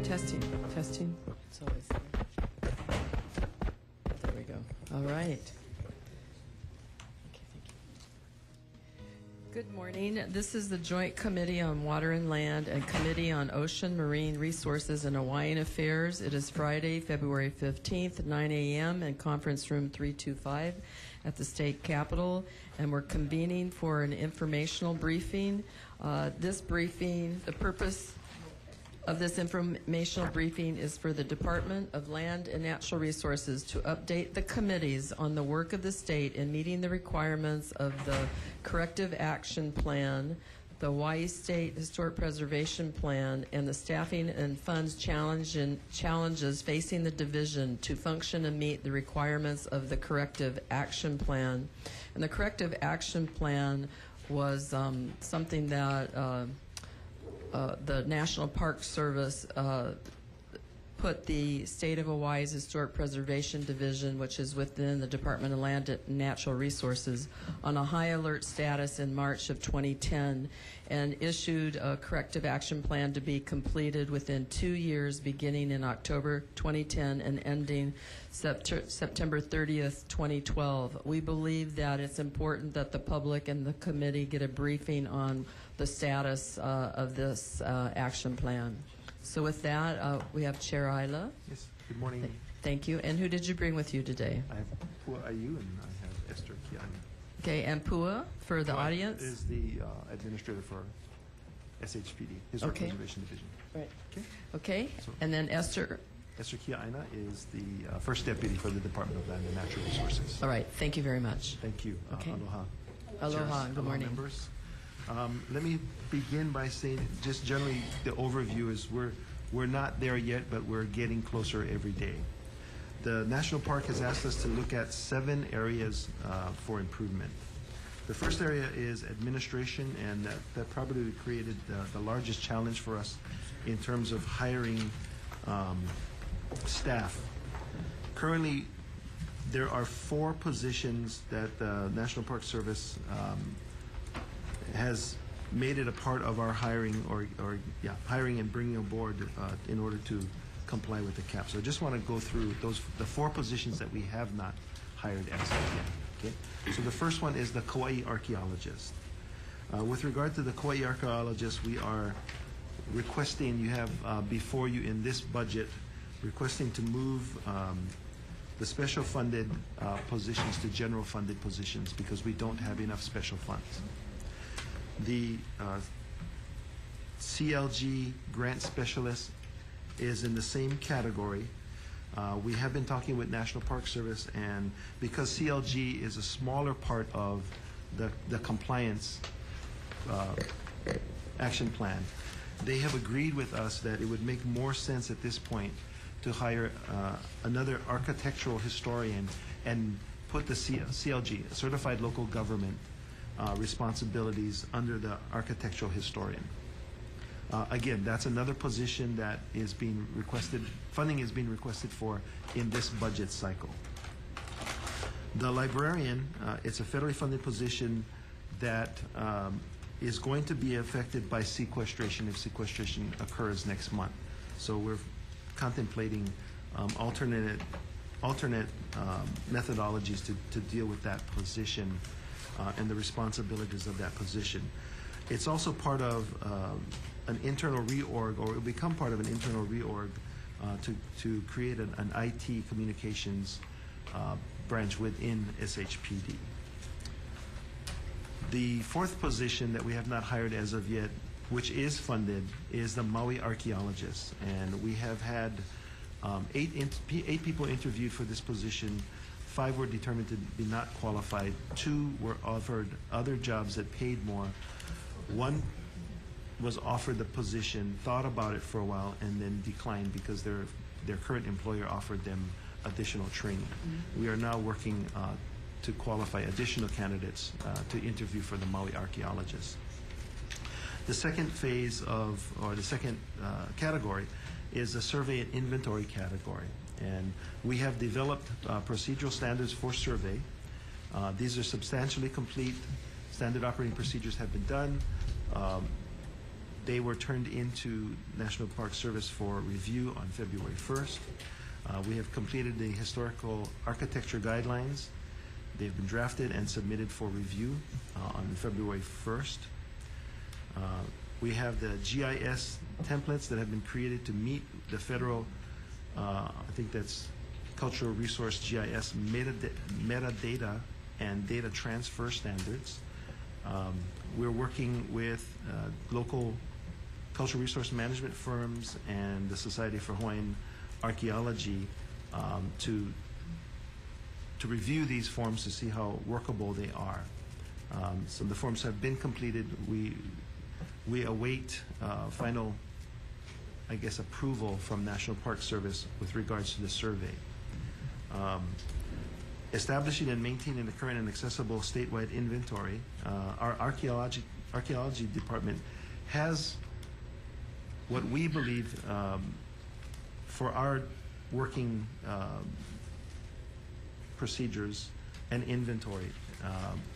Testing, testing. It's always there. There we go. All right. Okay, thank you. Good morning. This is the Joint Committee on Water and Land and Committee on Ocean, Marine Resources, and Hawaiian Affairs. It is Friday, February 15th, 9 a.m. in Conference Room 325 at the State Capitol, and we're convening for an informational briefing. This briefing, the purpose of this informational briefing is for the Department of Land and Natural Resources to update the committees on the work of the state in meeting the requirements of the Corrective Action Plan, the Hawaii State Historic Preservation Plan, and the staffing and funds challenges facing the division to function and meet the requirements of the Corrective Action Plan. And the Corrective Action Plan was something that the National Park Service put the State of Hawaii's Historic Preservation Division, which is within the Department of Land and Natural Resources, on a high alert status in March of 2010 and issued a corrective action plan to be completed within 2 years, beginning in October 2010 and ending September 30th, 2012. We believe that it's important that the public and the committee get a briefing on the status of this action plan. So with that, we have Chair Ayla. Yes, good morning. Thank you. And who did you bring with you today? I have Pua Ayu and I have Esther Kiana. Okay, and Pua, for the audience? Is the administrator for SHPD, Historic Preservation Division. Right. Okay. Okay, So, and then Esther. Esther Kiana is the first deputy for the Department of Land and Natural Resources. All right, thank you very much. Thank you. Okay. Aloha. Aloha, Chairs, good morning. Members. Let me begin by saying just generally the overview is we're not there yet, but we're getting closer every day. The National Park has asked us to look at 7 areas for improvement. The first area is administration, and that probably created the largest challenge for us in terms of hiring staff. Currently, there are 4 positions that the National Park Service has made it a part of our hiring hiring and bringing aboard in order to comply with the cap. So I just want to go through the 4 positions that we have not hired as of yet. Okay. So the first one is the Kauai archaeologist. With regard to the Kauai archaeologist, we are requesting, you have before you in this budget, requesting to move the special funded positions to general funded positions because we don't have enough special funds. The CLG grant specialist is in the same category. We have been talking with National Park Service, and because CLG is a smaller part of the compliance action plan, they have agreed with us that it would make more sense at this point to hire another architectural historian and put the CLG, Certified Local Government, responsibilities under the architectural historian. Again, that's another position that is being requested, funding is being requested for in this budget cycle. The librarian, it's a federally funded position that is going to be affected by sequestration if sequestration occurs next month. So we're contemplating alternate methodologies to deal with that position and the responsibilities of that position. It's also part of an internal reorg, or it will become part of an internal reorg to create an IT communications branch within SHPD. The 4th position that we have not hired as of yet, which is funded, is the Maui archaeologist. And we have had 8 people interviewed for this position. 5 were determined to be not qualified. 2 were offered other jobs that paid more. 1 was offered the position, thought about it for a while, and then declined because their current employer offered them additional training. We are now working to qualify additional candidates to interview for the Maui archaeologist. The second phase or the second category is the survey and inventory category. And we have developed procedural standards for survey. These are substantially complete. Standard operating procedures have been done. They were turned into National Park Service for review on February 1st. We have completed the historical architecture guidelines. They've been drafted and submitted for review on February 1st. We have the GIS templates that have been created to meet the federal, I think that's Cultural Resource GIS metadata and data transfer standards. We're working with local cultural resource management firms and the Society for Hawaiian Archaeology to review these forms to see how workable they are. So the forms have been completed. We await final, I guess, approval from National Park Service with regards to the survey. Establishing and maintaining the current and accessible statewide inventory, our archaeology department has what we believe for our working procedures and inventory,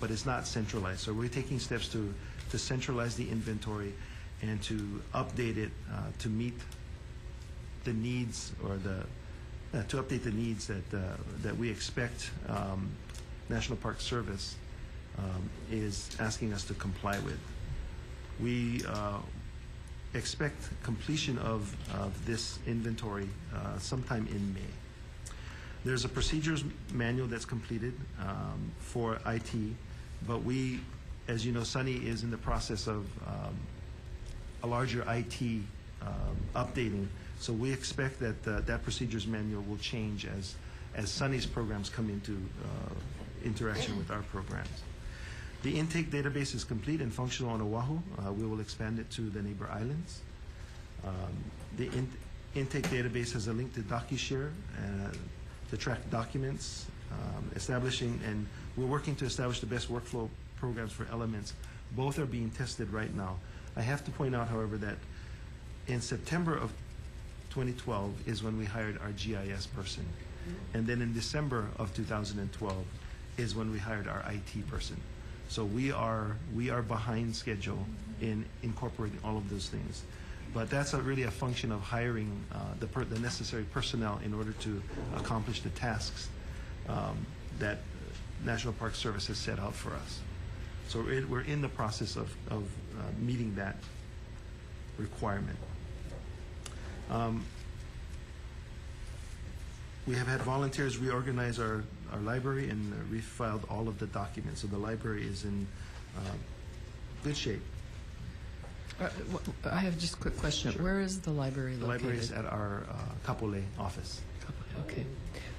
but it's not centralized. So we're taking steps to centralize the inventory and to update it to meet the needs or to update the needs that we expect National Park Service is asking us to comply with. We expect completion of this inventory sometime in May. There's a procedures manual that's completed for IT, but we, as you know, Sunny is in the process of a larger IT updating. So we expect that that procedures manual will change as Sunny's programs come into interaction with our programs. The intake database is complete and functional on Oahu. We will expand it to the neighbor islands. The intake database has a link to DocuShare to track documents, establishing, and we're working to establish the best workflow programs for elements. Both are being tested right now. I have to point out, however, that in September of 2012 is when we hired our GIS person. And then in December of 2012 is when we hired our IT person. So we are behind schedule in incorporating all of those things. But that's really a function of hiring the necessary personnel in order to accomplish the tasks that National Park Service has set out for us. So we're in the process of meeting that requirement. We have had volunteers reorganize our library and refiled all of the documents. So the library is in good shape. I have just a quick question. Sure. Where is the library located? The library is at our Kapolei office. Okay.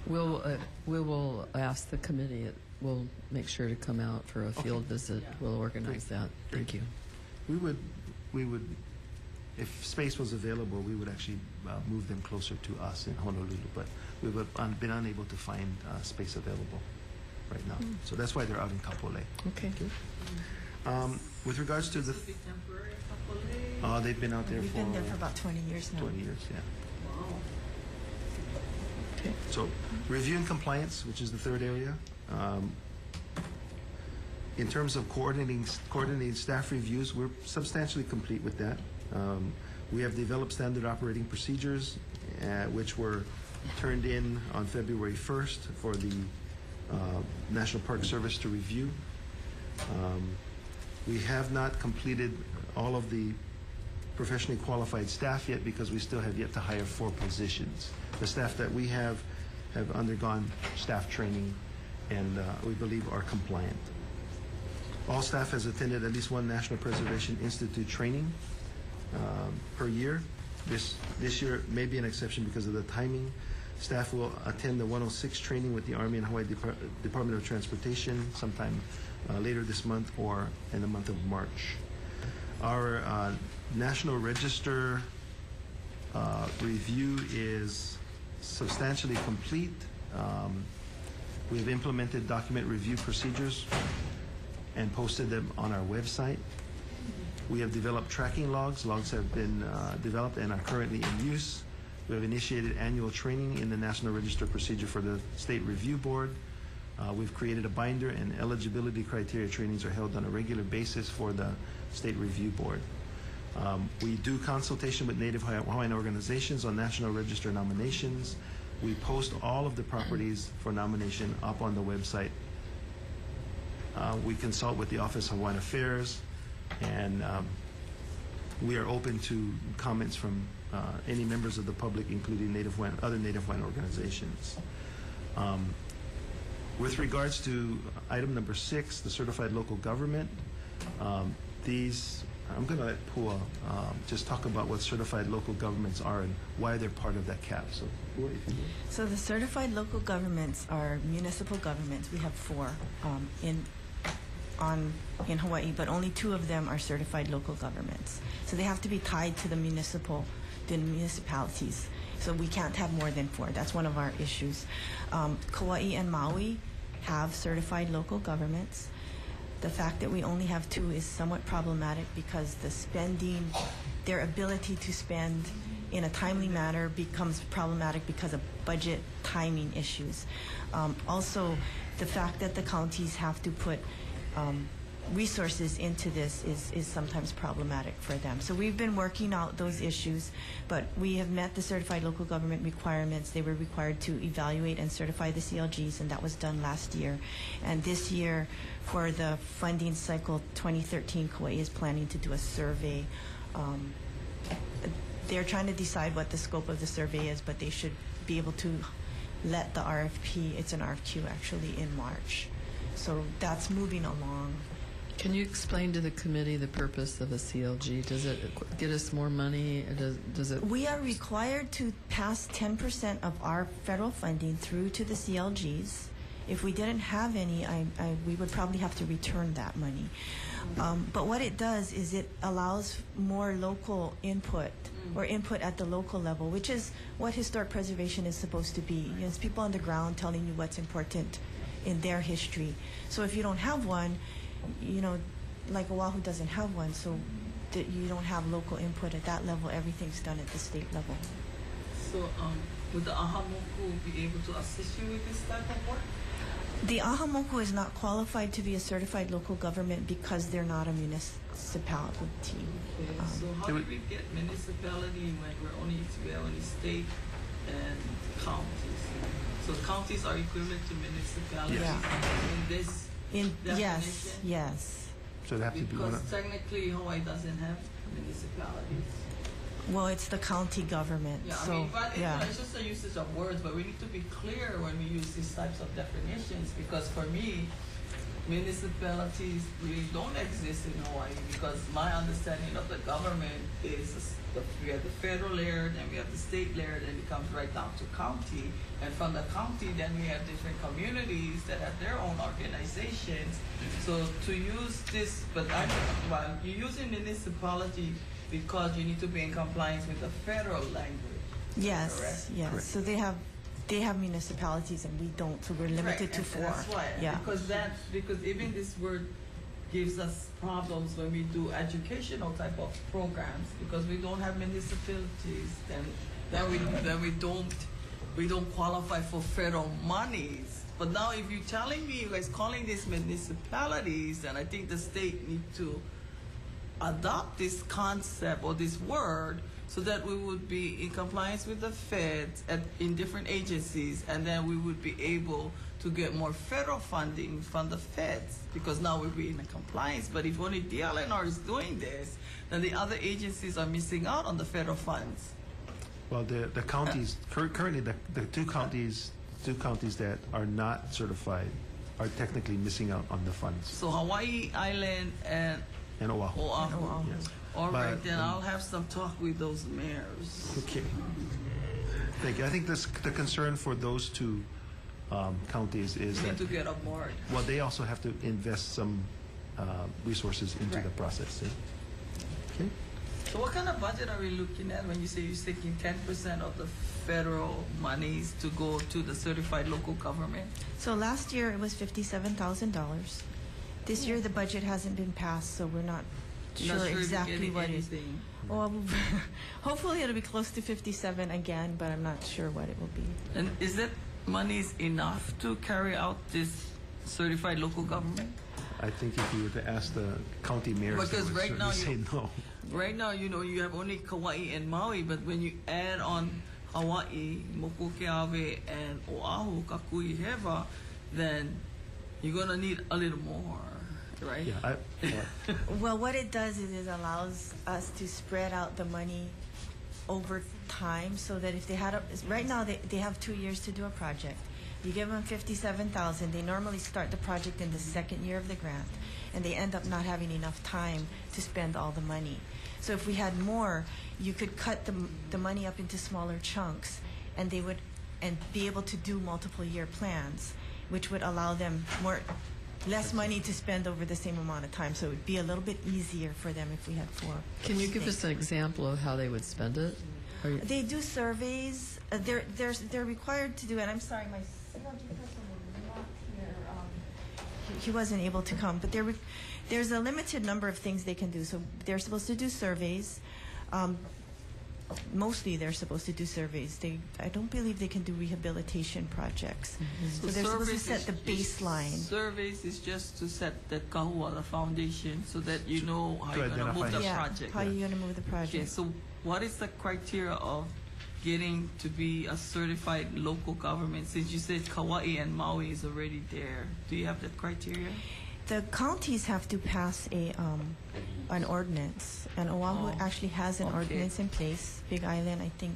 We will ask the committee. We'll make sure to come out for a field visit. We'll organize that. Thank you. We would, if space was available, we would actually move them closer to us in Honolulu, but we've been unable to find space available right now. So that's why they're out in Kapolei. Okay. With regards to the... they've been out there We've been there for about 20 years now. 20 years, yeah. Wow. Okay. So review and compliance, which is the third area. In terms of coordinating staff reviews, we're substantially complete with that. We have developed standard operating procedures, which were turned in on February 1st for the National Park Service to review. We have not completed all of the professionally qualified staff yet because we still have yet to hire 4 positions. The staff that we have undergone staff training and we believe are compliant. All staff has attended at least one National Preservation Institute training per year. This year may be an exception because of the timing. Staff will attend the 106 training with the Army and Hawaii Department of Transportation sometime later this month or in the month of March. Our National Register review is substantially complete. We have implemented document review procedures and posted them on our website. We have developed tracking logs. Logs have been developed and are currently in use. We have initiated annual training in the National Register procedure for the State Review Board. We've created a binder, and eligibility criteria trainings are held on a regular basis for the State Review Board. We do consultation with Native Hawaiian organizations on National Register nominations. We post all of the properties for nomination up on the website. We consult with the Office of Hawaiian Affairs, and we are open to comments from any members of the public, including other Native Hawaiian organizations. With regards to item number 6, the certified local government, I'm going to let Pua just talk about what certified local governments are and why they're part of that cap. So, Pua, if you will. So the certified local governments are municipal governments. We have 4 in Hawaii, but only 2 of them are certified local governments. So they have to be tied to the municipalities. So we can't have more than 4. That's one of our issues. Kauai and Maui have certified local governments. The fact that we only have 2 is somewhat problematic because the spending, their ability to spend in a timely manner becomes problematic because of budget timing issues. Also, the fact that the counties have to put resources into this is sometimes problematic for them. So we've been working out those issues, but we have met the certified local government requirements. They were required to evaluate and certify the CLGs, and that was done last year. And this year, for the funding cycle 2013, Kauai is planning to do a survey. They're trying to decide what the scope of the survey is, but they should be able to let the RFP, it's an RFQ actually, in March. So that's moving along. Can you explain to the committee the purpose of a CLG? Does it get us more money? Does it? We are required to pass 10% of our federal funding through to the CLGs. If we didn't have any, we would probably have to return that money. But what it does is it allows more local input, or input at the local level, which is what historic preservation is supposed to be. You know, it's people on the ground telling you what's important in their history. So if you don't have one, you know, like Oahu doesn't have one, so that you don't have local input at that level. Everything's done at the state level. So would the Ahamoku be able to assist you with this type of work? The Ahamoku is not qualified to be a certified local government because they're not a municipality. Okay, so how do we get municipality when we are only state and counties? So counties are equivalent to municipalities in this definition? Yes. So they have to be one Because of, technically Hawaii doesn't have municipalities. Well, it's the county government. Yeah, So, I mean, but it's just a usage of words, but we need to be clear when we use these types of definitions, because for me, municipalities really don't exist in Hawaii, because my understanding of the government is we have the federal layer, then we have the state layer, then it comes right down to county, and from the county then we have different communities that have their own organizations. So to use this, but you're using municipality because you need to be in compliance with the federal language. yes, correct? yes. Correct. So they have municipalities and we don't, so we're limited to 4. That's why. Yeah. Because even this word gives us problems when we do educational type of programs, because we don't have municipalities, then we don't qualify for federal monies. But now if you're telling me you guys calling these municipalities, then I think the state need to adopt this concept or this word so that we would be in compliance with the feds in different agencies, and then we would be able to get more federal funding from the feds, because now we'll be in compliance. But if only DLNR is doing this, then the other agencies are missing out on the federal funds. well, the counties, currently the two counties that are not certified are technically missing out on the funds. So Hawaii Island and Oahu. Oahu. Yes. All right, But, then I'll have some talk with those mayors. Okay. Thank you. I think the concern for those 2 counties is We that, need to get on board. well, they also have to invest some resources into the Right. process. Yeah? Okay. So what kind of budget are we looking at when you say you're taking 10% of the federal monies to go to the certified local government? So last year it was $57,000. This year the budget hasn't been passed, so we're not sure if you're exactly getting what it is. anything. Well, hopefully it'll be close to 57 again, but I'm not sure what it will be. And is that monies enough to carry out this certified local government? I think if you were to ask the county mayors, they Because would right now certainly say no. right now, you know, you have only Kauai and Maui, but when you add on Hawaii, Mokukeawe, and Oahu, Kakui, Heva, then you're gonna need a little more, right? Well, what it does is it allows us to spread out the money over time, so that if they had right now they have 2 years to do a project. You give them $57,000. They normally start the project in the second year of the grant, and they end up not having enough time to spend all the money. So if we had more, you could cut the money up into smaller chunks, and they would be able to do multiple year plans, which would allow them less money to spend over the same amount of time. So it would be a little bit easier for them if we had 4. Can you give us an example of how they would spend it? They do surveys. They're required to do it. I'm sorry, my CLG person was not here. He wasn't able to come, but there's a limited number of things they can do. So they're supposed to do surveys. Mostly they're supposed to do surveys. I don't believe they can do rehabilitation projects. So they're supposed to set the baseline. Surveys is just to set the kahua, the foundation, so that you know how you're going to move the project. How you're going to move the project. Okay, so what is the criteria of getting to be a certified local government? Since you said Kauai and Maui is already there, do you have that criteria? The counties have to pass an ordinance, and Oahu actually has an ordinance in place. Big Island, I think.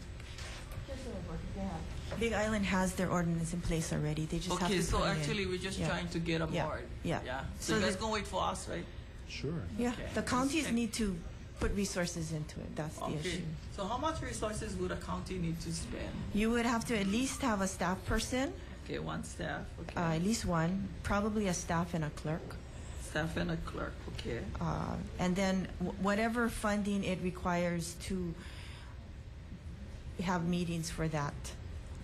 Big Island has their ordinance in place already. They just have to Okay, so put it actually in. we're just trying to get aboard. Yeah. So you guys gonna wait for us, right? Sure. Yeah, Okay. the counties need to put resources into it. That's the issue. So how much resources would a county need to spend? You would have to at least have a staff person, Okay, one staff. Okay. at least one, probably a staff and a clerk. Staff and a clerk. Okay. And then whatever funding it requires to have meetings for that.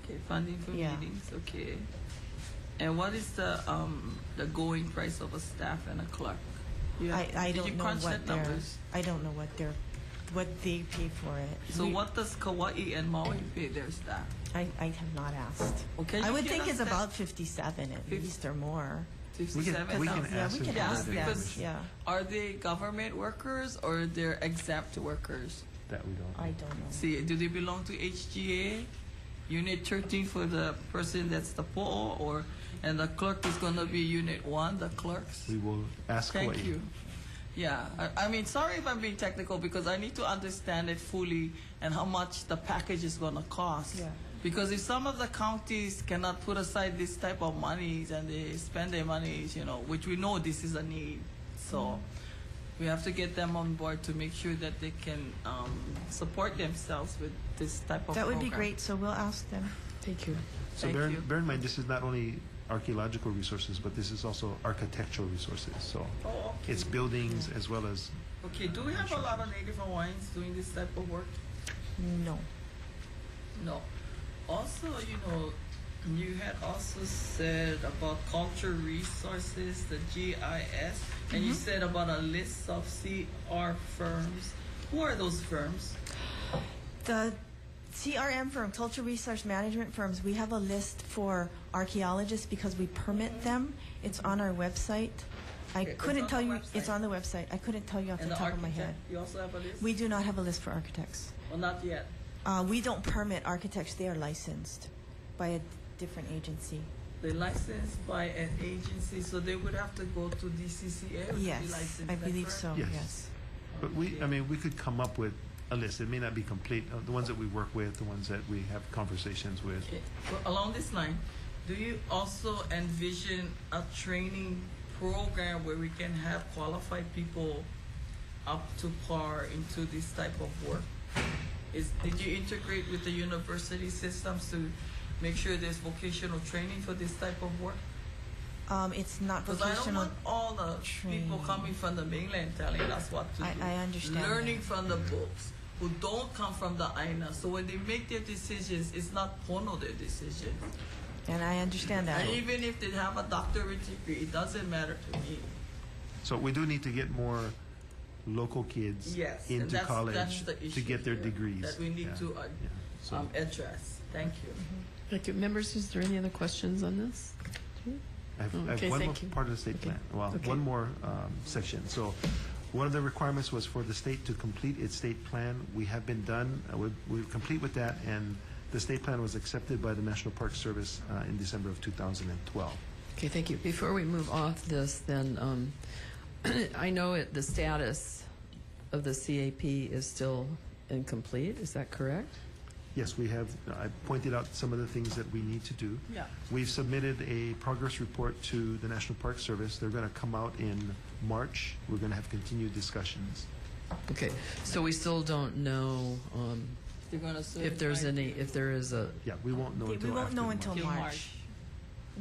Okay, funding for Yeah. meetings. Okay. And what is the going price of a staff and a clerk? I Did you don't know crunch what that numbers? I don't know what they pay for it. So what does Kauai and Maui pay their staff? I have not asked. Okay, I you would give think us it's that- about 57 at least or more. 57,000. we can Yeah, ask we them can for ask that them. information. Yeah, Are they government workers or they're exempt workers? That we don't. I don't know. See, do they belong to HGA? Unit 13 for the person that's the po'o, and the clerk is going to be Unit 1, the clerks? We will ask Thank Hawaii. you. Yeah, I mean, sorry if I'm being technical because I need to understand it fully and how much the package is going to cost. Yeah. Because if some of the counties cannot put aside this type of monies and they spend their monies, which we know this is a need, so we have to get them on board to make sure that they can support themselves with this type of That would be program. great. So we'll ask them. Thank you. So Thank you. bear in mind, this is not only archaeological resources, but this is also architectural resources. So Oh, okay. it's buildings as well as. Okay, do we have a lot of Native Hawaiians doing this type of work? No. No. Also, you had also said about culture resources, the GIS, and you said about a list of CR firms. Who are those firms? The CRM firm, cultural resource management firms, we have a list for archaeologists because we permit them. It's on our website. I Okay, it's couldn't on tell the you. website. It's on the website. I couldn't tell you off And the the top of my architect, head. you also have a list? We do not have a list for architects. Well, not yet. We don't permit architects. They are licensed by a different agency. They're licensed by an agency, so they would have to go to DCCA to be Yes, licensed. I is that believe correct? so. Yes. Yes. But we could come up with a list. It may not be complete. The ones that we work with, the ones that we have conversations with. Okay. Well, along this line, do you also envision a training program where we can have qualified people up to par into this type of work? Did you integrate with the university systems to make sure there's vocational training for this type of work? It's not Because I don't vocational. want all the people training. coming from the mainland telling us what to do. I understand Learning that. from the books, who don't come from the AINA. So when they make their decisions, it's not pono their decisions. And I understand that. And even if they have a doctorate degree, it doesn't matter to me. So we do need to get more local kids Yes, and into that's college the to issue get their here degrees. that we need Yeah. to Yeah. So address. Thank you. Thank you. Members, is there any other questions on this? I have Okay, one more thank you. part of the state Okay. plan. Well, Okay. one more section. So One of the requirements was for the state to complete its state plan. We have been done. We're complete with that, and the state plan was accepted by the National Park Service in December of 2012. Okay, thank you. Before we move off this, then, I know the status of the CAP is still incomplete. Is that correct? Yes, we have. I pointed out some of the things that we need to do. Yeah. We've submitted a progress report to the National Park Service. They're going to come out in March. We're going to have continued discussions. Okay, so we still don't know They're gonna if there is a, Yeah, we won't know We until won't after know March. until Till March. March.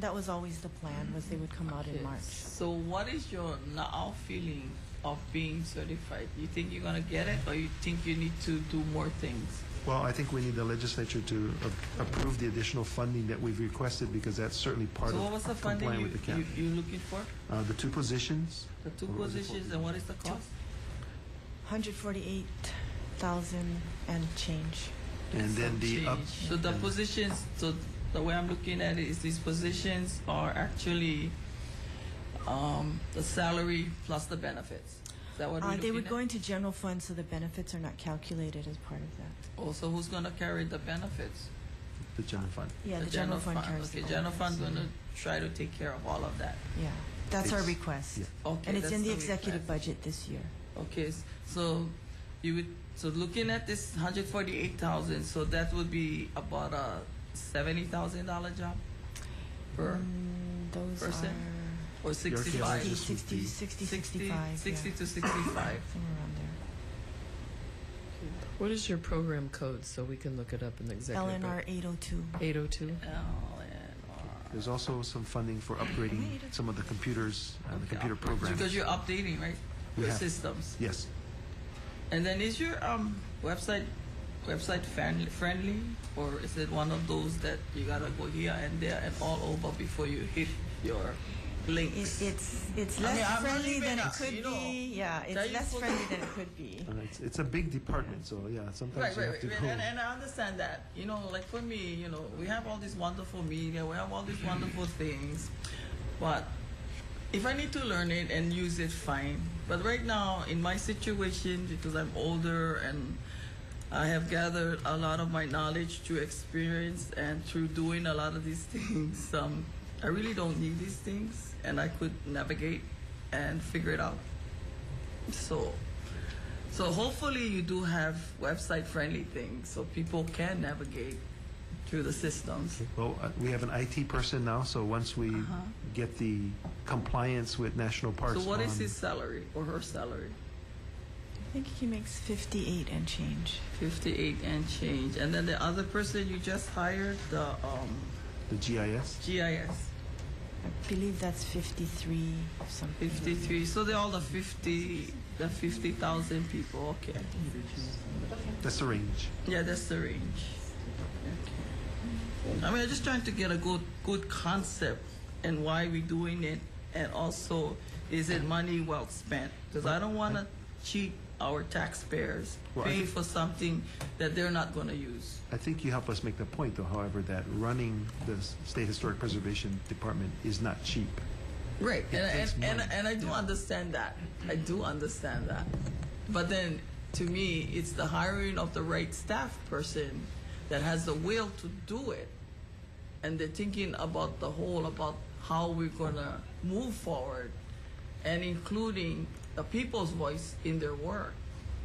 That was always the plan, was they would come out in Okay. March. So what is your now feeling of being certified? You think you're gonna get it, or you think you need to do more things? Well, I think we need the legislature to approve the additional funding that we've requested, because that's certainly part So of what was the funding complying with the cap. you're looking for? The 2 positions. The 2 What was it for? positions, and what is the cost? 148,000 and change. And then the up. Change. So the positions, so the way I'm looking at it is these positions are actually the salary plus the benefits. Is that what we're They looking would at? go into general fund, so the benefits are not calculated as part of that. Oh, so who's gonna carry the benefits? The general fund. Yeah, the general fund carries Okay, the general benefits. fund's gonna try to take care of all of that. Yeah, that's our It's- request. yeah. Okay, And it's that's in the the executive request. budget this year. Okay, so you would, so looking at this 148,000, so that would be about a $70,000 job per, Those Person? are or 65? archaeologist. 60, 65, 60 yeah. to 65. Somewhere around there. what is your program code so we can look it up in the executive? LNR 802. 802? LNR. There's also some funding for upgrading some of the computers and the Okay, computer programs. Because you're updating, right? We Your have. systems. Yes. And then is your website friendly, or is it one of those that you gotta go here and there and all over before you hit your links? It's I less mean, I'm friendly really than been it a- could you know, be. Yeah, that it's you less put- friendly than it could be. It's a big department, so yeah, sometimes Right, you have right, to right. go. And I understand that. You know, like for me, you know, we have all this wonderful media, we have all these wonderful things, but if I need to learn it and use it, fine. But right now, in my situation, because I'm older and I have gathered a lot of my knowledge through experience and through doing a lot of these things, I really don't need these things, and I could navigate and figure it out. So hopefully you do have website-friendly things so people can navigate through the systems. Well, we have an IT person now, so once we get the compliance with national parks. So what is on- his salary or her salary? I think he makes 58 and change. 58 and change. And then the other person you just hired, the the GIS? GIS, I believe that's 53 something. 53. So they're all the 50,000 people. Okay. That's the range. Yeah, that's the range. Okay. I mean, I'm just trying to get a good concept and why we're doing it, and also, is it money well spent? Because I don't want to cheat our taxpayers Well, I paying think- for something that they're not going to use. I think you help us make the point, though, however, that running the State Historic Preservation Department is not cheap. Right, It takes money. and I do understand that. I do understand that. But then, to me, it's the hiring of the right staff person that has the will to do it, and they're thinking about the whole, about how we're gonna move forward, and including the people's voice in their work,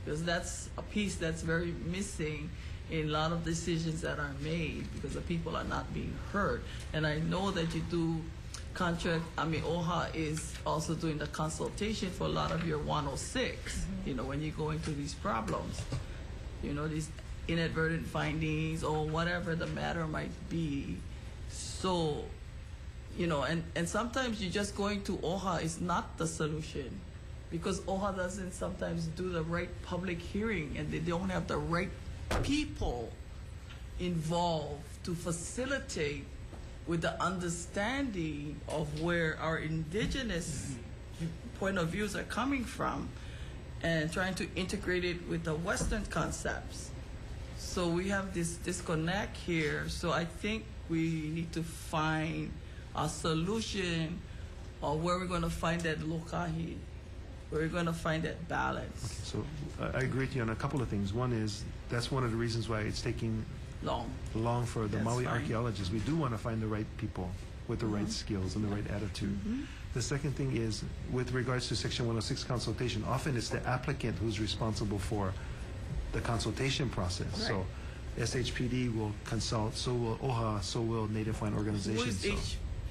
because that's a piece that's very missing in a lot of decisions that are made, because the people are not being heard. And I know that you do contract, I mean, OHA is also doing the consultation for a lot of your 106, you know, when you go into these problems, you know, these inadvertent findings or whatever the matter might be. So, you know, and sometimes you just going to OHA is not the solution, because OHA doesn't sometimes do the right public hearing, and they don't have the right people involved to facilitate with the understanding of where our indigenous point of views are coming from, and trying to integrate it with the Western concepts. So we have this disconnect here. So I think we need to find a solution of where we're going to find that lokahi we're going to find that balance So I agree with you on a couple of things. One is, that's one of the reasons why it's taking long. for the That's Maui fine. archaeologists. We do want to find the right people with the right skills and the right attitude. The second thing is, with regards to Section 106 consultation, often it's the applicant who's responsible for the consultation process. So SHPD will consult, so will OHA, so will Native Hawaiian Who organizations. is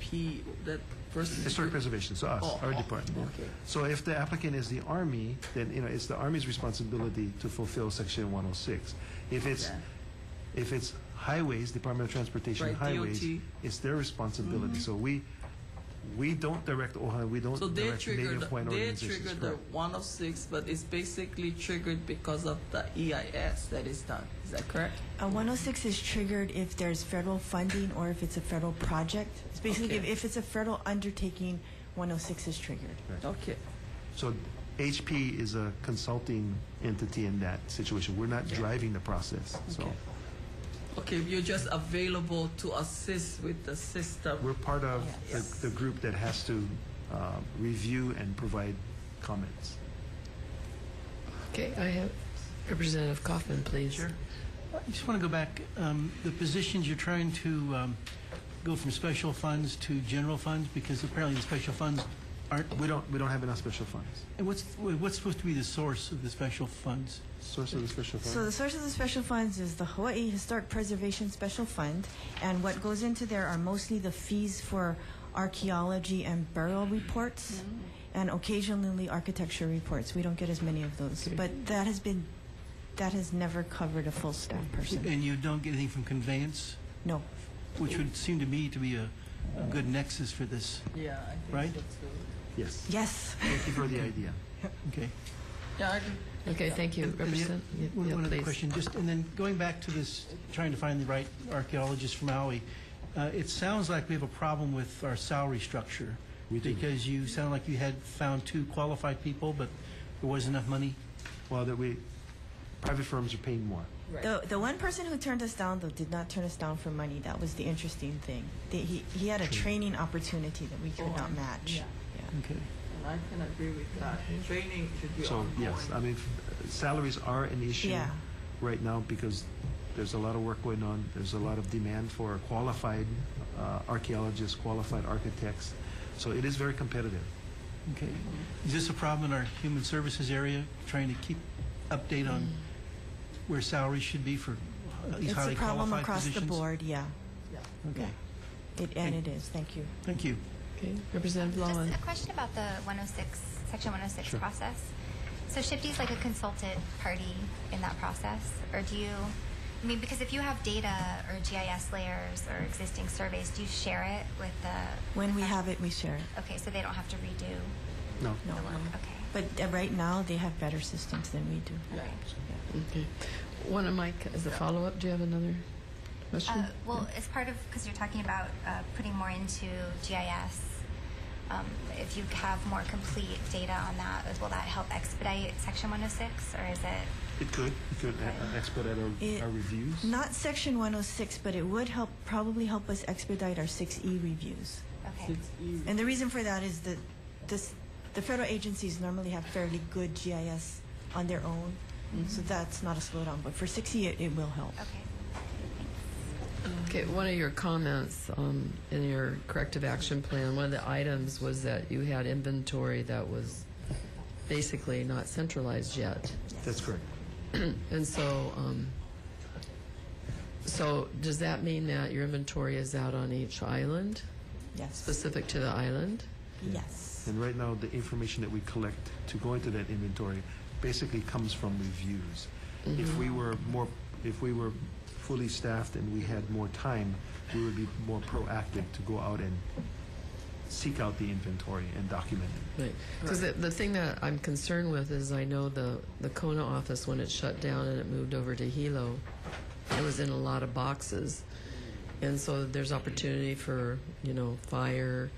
So HP, that person? Historic preservation, so us, Oh, our oh, department. okay. So if the applicant is the Army, then it's the Army's responsibility to fulfill Section 106. Okay. If it's highways, Department of Transportation Right, highways, DOT. it's their responsibility. So we don't direct OHA, we don't So they direct trigger Native Hawaiian the organizations. Correct. 106, but it's basically triggered because of the EIS that is done. Is that correct? 106 is triggered if there's federal funding or if it's a federal project. It's basically Okay. if it's a federal undertaking, 106 is triggered. Okay. So HP is a consulting entity in that situation. We're not driving the process. So Okay. Okay, you're just available to assist with the system. we're part of Yes. the group that has to review and provide comments. Okay, I have Representative Kaufman, please. Sure. I just want to go back. The positions you're trying to go from special funds to general funds, because apparently the special funds aren't. We don't have enough special funds. And what's supposed to be the source of the special funds? Source of the special funds. So the source of the special funds is the Hawaii Historic Preservation Special Fund, and what goes into there are mostly the fees for archaeology and burial reports, and occasionally architecture reports. We don't get as many of those, Okay. but that has never covered a full staff person. And you don't get anything from conveyance, No. which would seem to me to be a good nexus for this, Yeah, I think right? so too. Yes. Yes. Thank you for the idea. Okay. Yeah, I agree. Okay, thank you. And the- Representative, One other please. question, and then going back to this, trying to find the right archaeologist from Maui, it sounds like we have a problem with our salary structure. We do. Because you sound like you had found 2 qualified people, but there wasn't enough money. Well, private firms are paying more. Right. The one person who turned us down, though, did not turn us down for money. That was the interesting thing. He had a training opportunity that we could not match. Yeah. Okay. And I can agree with that. Training should be So ongoing. yes, I mean, salaries are an issue Yeah. right now because there's a lot of work going on. There's a lot of demand for qualified archaeologists, qualified architects. So it is very competitive. Okay. Is this a problem in our human services area, trying to keep update on where salaries should be for these It's highly a problem qualified across positions? the board, yeah. Okay. And it is. Thank you. Thank you. Okay, Representative Just Lawan. a question about the 106, Section 106 Sure. process. So SHPD is like a consulted party in that process, or do you? I mean, because if you have data or GIS layers or existing surveys, do you share it with the? When we have it, we share it. Okay, so they don't have to redo No. No. the work. Okay. But right now, they have better systems than we do. Yeah. Okay. One of Mike, as a follow-up, do you have another question? Well, as part of, because you're talking about putting more into GIS, if you have more complete data on that, will that help expedite Section 106, or is it? It could expedite our reviews. Not Section 106, but it would probably help us expedite our 6E reviews. Okay. And the reason for that is that the federal agencies normally have fairly good GIS on their own, so that's not a slowdown. But for 6E, it will help. Okay. Okay, one of your comments in your corrective action plan, one of the items was that you had inventory that was basically not centralized yet. That's correct. And so, so does that mean that your inventory is out on each island, Yes. specific to the island? Yes. And right now, the information that we collect to go into that inventory basically comes from reviews. If we were fully staffed and we had more time, we would be more proactive to go out and seek out the inventory and document it. Right. Because the thing that I'm concerned with is I know the Kona office, when it shut down and it moved over to Hilo, it was in a lot of boxes. And so there's opportunity for, fire,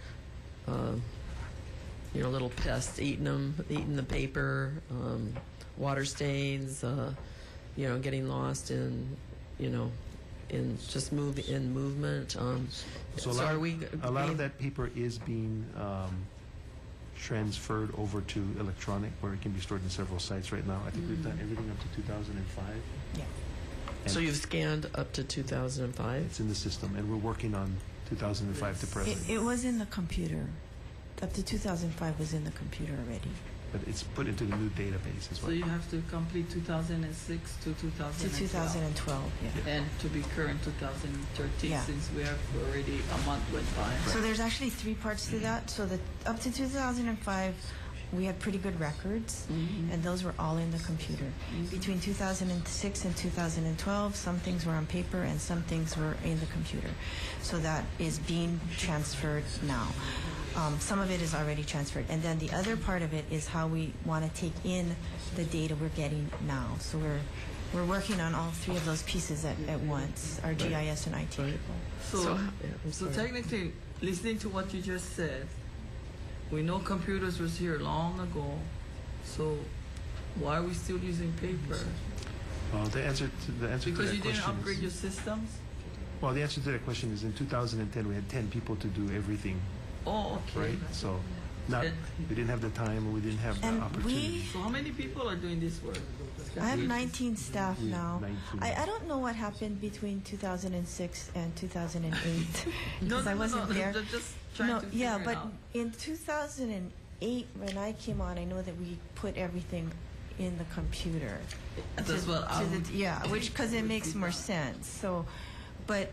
little pests eating the paper, water stains, getting lost in just movement. So so are we? a lot of that paper is being transferred over to electronic, where it can be stored in several sites right now. I think we've done everything up to 2005. Yeah. And So you've scanned up to 2005? it's in the system, and we're working on 2005 to present. It was in the computer. Up to 2005 was in the computer already. But it's put into the new database as So well. you have to complete 2006 to 2012. To 2012, yeah. And to be current 2013, Yeah. since we have already a month went by. So there's actually three parts to that. So the up to 2005, we had pretty good records, and those were all in the computer. Between 2006 and 2012, some things were on paper and some things were in the computer. So that is being transferred now. Some of it is already transferred. And then the other part of it is how we want to take in the data we're getting now. So we're working on all three of those pieces at once, our GIS and IT Right. people. So, I'm so sorry. technically, listening to what you just said, we know computers was here long ago. So why are we still using paper? The answer to Because that you didn't question upgrade is, your systems? well, the answer to that question is in 2010 we had 10 people to do everything, Oh, okay. right? So not And- we didn't have the time, or we didn't have the And opportunity. So how many people are doing this work? I have 19 staff Yeah, now. 19. I don't know what happened between 2006 and 2008 because I wasn't there. Just trying to figure yeah, it but out. in 2008, when I came on, I know that we put everything in the computer. That's what I would yeah, which because it would makes do more that. sense. So, but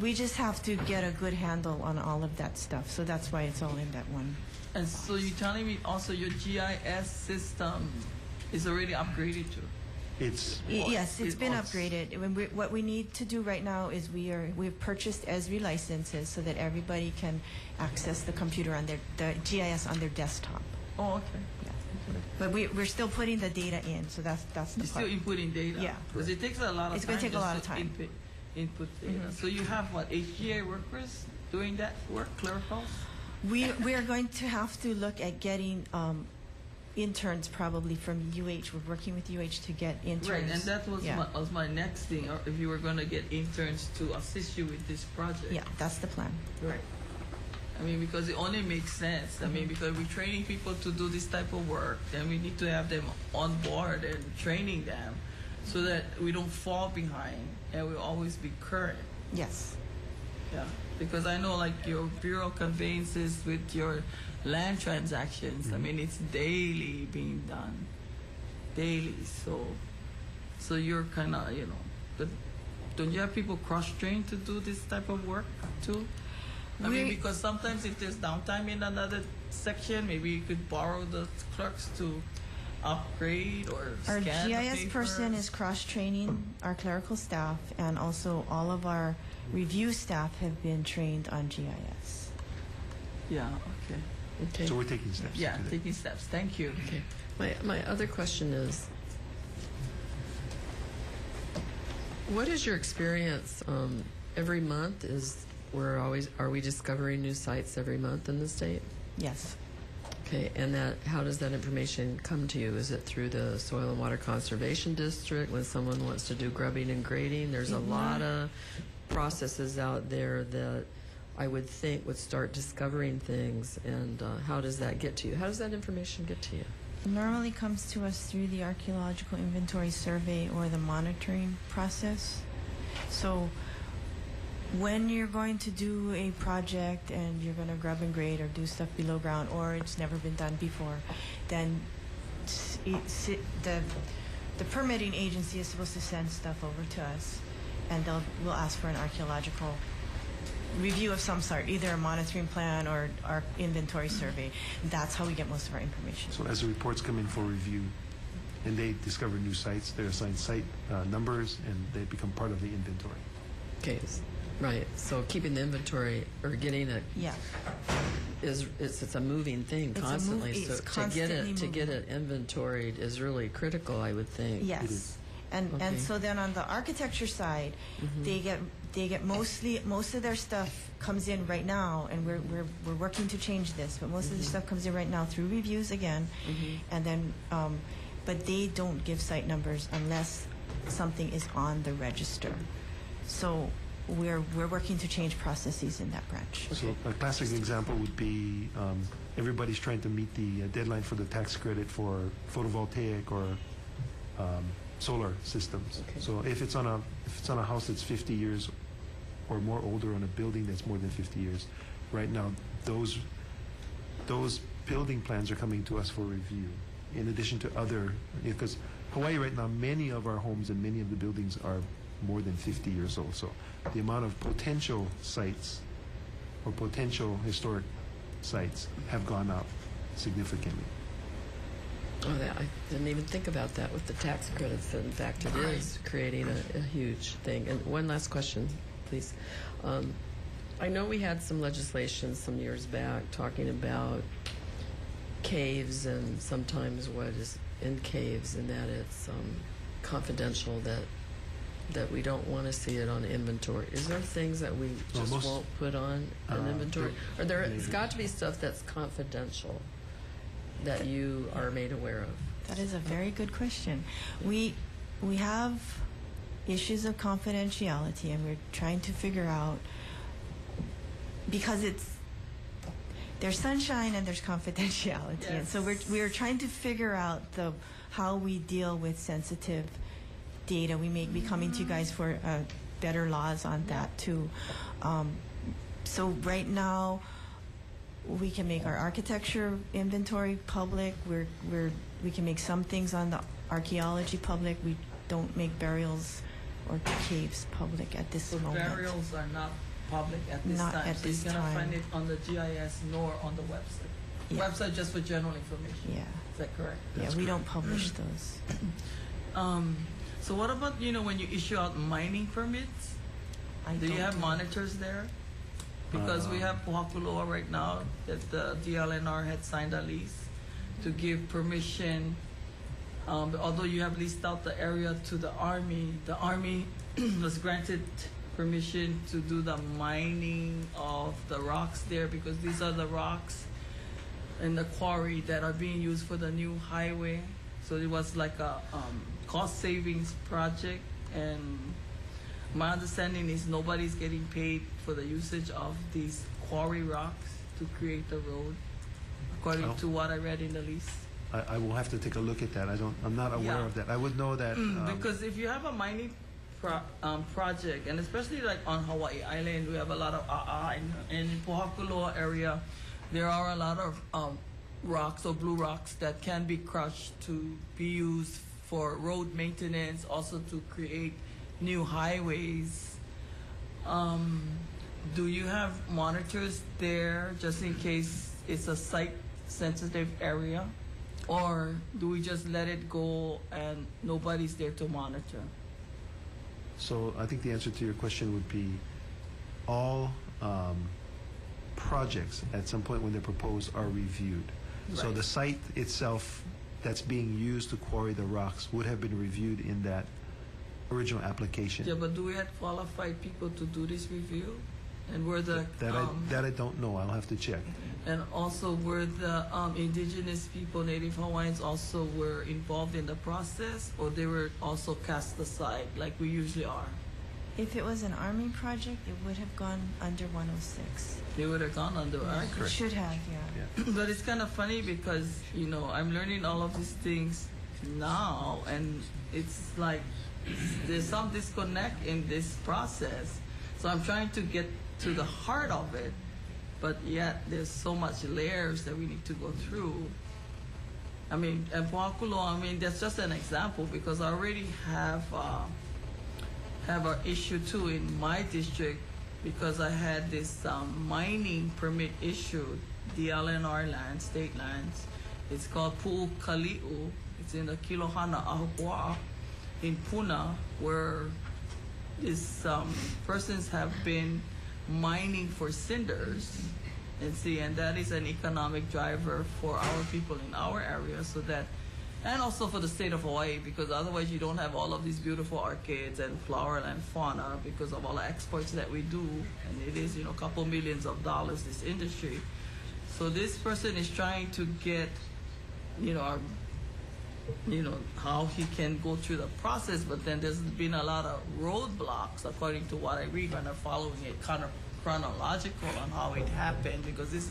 we just have to get a good handle on all of that stuff. So that's why it's all in that one. And so you're telling me also your GIS system is already upgraded to? It's Yes, it's been it's- upgraded. What we need to do right now is we've purchased ESRI licenses so that everybody can access the computer on the GIS on their desktop. Oh, okay. But we're still putting the data in, so that's the You're still part. inputting data? Yeah. Because it takes a lot of It's time. gonna take a just lot of to time. Input data. So you have what, HGA workers doing that work, clericals? We are going to have to look at getting interns probably from UH. We're working with UH to get interns. Right, and that was, yeah. was my next thing, or if you were going to get interns to assist you with this project. Yeah, that's the plan. Right. I mean, because it only makes sense. I mean, because we're training people to do this type of work, then we need to have them on board and training them so that we don't fall behind and we'll always be current. Yes. Yeah. Because I know, like, your bureau conveyances with your land transactions, I mean, it's daily being done. Daily. So you're kind of, you know, but don't you have people cross-trained to do this type of work too? I mean, because sometimes if there's downtime in another section, maybe you could borrow the clerks to upgrade or Our scan the GIS person papers. is cross-training our clerical staff, and also all of our review staff have been trained on GIS. Yeah, okay. Okay. so we're taking steps. Yeah, to do that. taking steps. Thank you. Okay. My other question is, what is your experience every month? Are we discovering new sites every month in the state? Yes. Okay, and how does that information come to you? Is it through the Soil and Water Conservation District when someone wants to do grubbing and grading? There's a lot of processes out there that I would think would start discovering things, and how does that get to you? How does that information get to you? It normally comes to us through the archaeological inventory survey or the monitoring process. So when you're going to do a project and you're going to grub and grade or do stuff below ground, or it's never been done before, then the permitting agency is supposed to send stuff over to us, and we'll ask for an archaeological review of some sort, either a monitoring plan or our inventory survey. That's how we get most of our information. So as the reports come in for review, and they discover new sites, they're assigned site numbers, and they become part of the inventory. Okay, right. So keeping the inventory or getting it Yeah. it's a moving thing It's a constantly. it's So to constantly get moving. it inventoried is really critical, I would think. It Yes. is. And Okay. so then on the architecture side, they get most of their stuff comes in right now, and we're working to change this, but most of the stuff comes in right now through reviews again, and then but they don't give site numbers unless something is on the register. So we're working to change processes in that branch. So a classic example would be everybody's trying to meet the deadline for the tax credit for photovoltaic or solar systems. Okay. So if it's on a house that's 50 years or more older, on a building that's more than 50 years, right now those building plans are coming to us for review. In addition to other, because Hawaii right now, many of our homes and many of the buildings are more than 50 years old. So the amount of potential sites or potential historic sites have gone up significantly. Oh, I didn't even think about that with the tax credits. In fact, it is creating a huge thing. And one last question, please. I know we had some legislation some years back talking about caves and sometimes what is in caves, and that it's confidential, that we don't want to see it on inventory. Is there things that we just won't put on an inventory? Or it's got to be stuff that's confidential that you are made aware of? That is a very good question. We have issues of confidentiality, and we're trying to figure out, because there's sunshine and there's confidentiality, Yes. and so we're trying to figure out how we deal with sensitive data. We may be coming to you guys for better laws on that too. So right now, we can make our architecture inventory public. We can make some things on the archaeology public. We don't make burials or caves public at this moment. Burials are not public at this Not time. at so this you cannot time. find it on the GIS nor on the website. Yeah. Website just for general information. Yeah, Is that correct? yeah. We don't publish those. So what about, when you issue out mining permits? Do you have monitors there? Because we have Pohakuloa right now that the DLNR had signed a lease to give permission. Although you have leased out the area to the Army was granted permission to do the mining of the rocks there, because these are the rocks in the quarry that are being used for the new highway. So it was like a cost savings project, and my understanding is nobody's getting paid for the usage of these quarry rocks to create the road, according to what I read in the lease. I will have to take a look at that. I'm not aware Yeah. of that. I would know that. Because if you have a mining project, and especially like on Hawaii Island, we have a lot of in Pohakuloa area, there are a lot of rocks or blue rocks that can be crushed to be used for road maintenance, also to create new highways. Do you have monitors there just in case it's a site-sensitive area? Or do we just let it go and nobody's there to monitor? So I think the answer to your question would be all projects at some point when they're proposed are reviewed. So Right. the site itself that's being used to quarry the rocks would have been reviewed in that original application. Yeah, but do we have qualified people to do this review? And were the That I don't know. I'll have to check. and also were the indigenous people, Native Hawaiians, also were involved in the process, or they were also cast aside like we usually are? If it was an Army project, it would have gone under 106. They would have gone under our It should have, yeah. But it's kind of funny because, I'm learning all of these things now, and it's like there's some disconnect in this process. So I'm trying to get to the heart of it, but yet there's so much layers that we need to go through. I mean, and Pohakuloa, that's just an example, because I already have an issue too in my district, because I had this mining permit issued, DLNR land, state lands. It's called Pu'ukali'u. It's in the Kilohana Ahupua'a in Puna, where these persons have been mining for cinders, and that is an economic driver for our people in our area, and also for the state of Hawaii, because otherwise you don't have all of these beautiful orchids and flower and fauna because of all the exports that we do, and it is, a couple millions of dollars, this industry. So this person is trying to get, how he can go through the process, but then there's been a lot of roadblocks according to what I read when I'm following it kind of chronological on how it happened, because this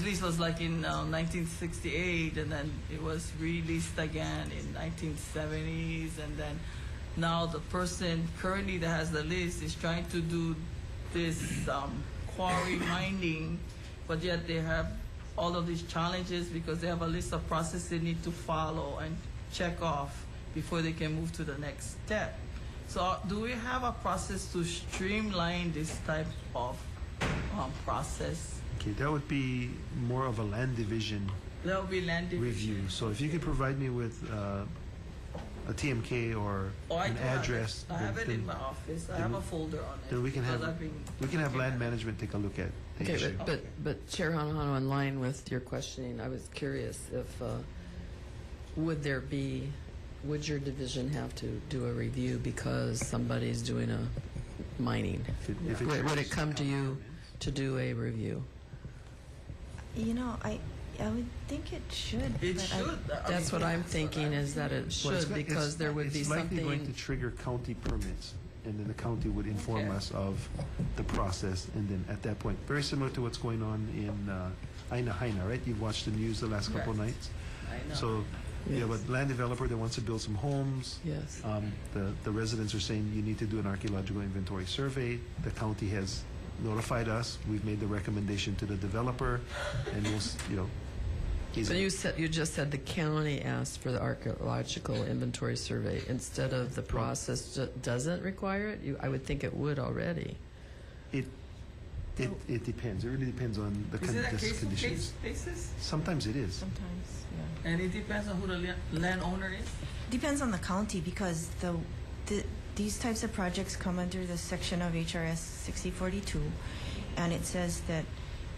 lease was like in 1968, and then it was released again in 1970s, and then now the person currently that has the lease is trying to do this quarry mining, but yet they have all of these challenges because they have a list of processes they need to follow and check off before they can move to the next step. So do we have a process to streamline this type of process? Okay, that would be more of a land division That would be land division. review. So if you could provide me with a TMK or I an do have it. address, I have it then- in my office. I have a folder on it. then we can because have I've been land looking at it. management take a look at the Okay, issue. but Chair Hanahano, in line with your questioning, I was curious if, would your division have to do a review because somebody's doing a mining? If it Would triggers- it come to you to do a review? I would think it should. It but should. That's what I'm thinking, is that it Well, it's should, go- because there would be It's likely going to something. trigger county permits, and then the county would inform Okay. us of the process, and then at that point, very similar to what's going on in Aina Haina, right? You've watched the news the last couple of Right. nights. I know. So you have Yes. a land developer that wants to build some homes. Yes. The residents are saying you need to do an archaeological inventory survey. The county has notified us. We've made the recommendation to the developer, and So you just said the county asked for the archaeological inventory survey instead of the process doesn't require it? I would think it would already. It depends. It really depends on the Is it a case-to-case conditions. basis? Sometimes it is. Sometimes, yeah. And it depends on who the landowner is? Depends on the county, because these types of projects come under the section of HRS 6042, and it says that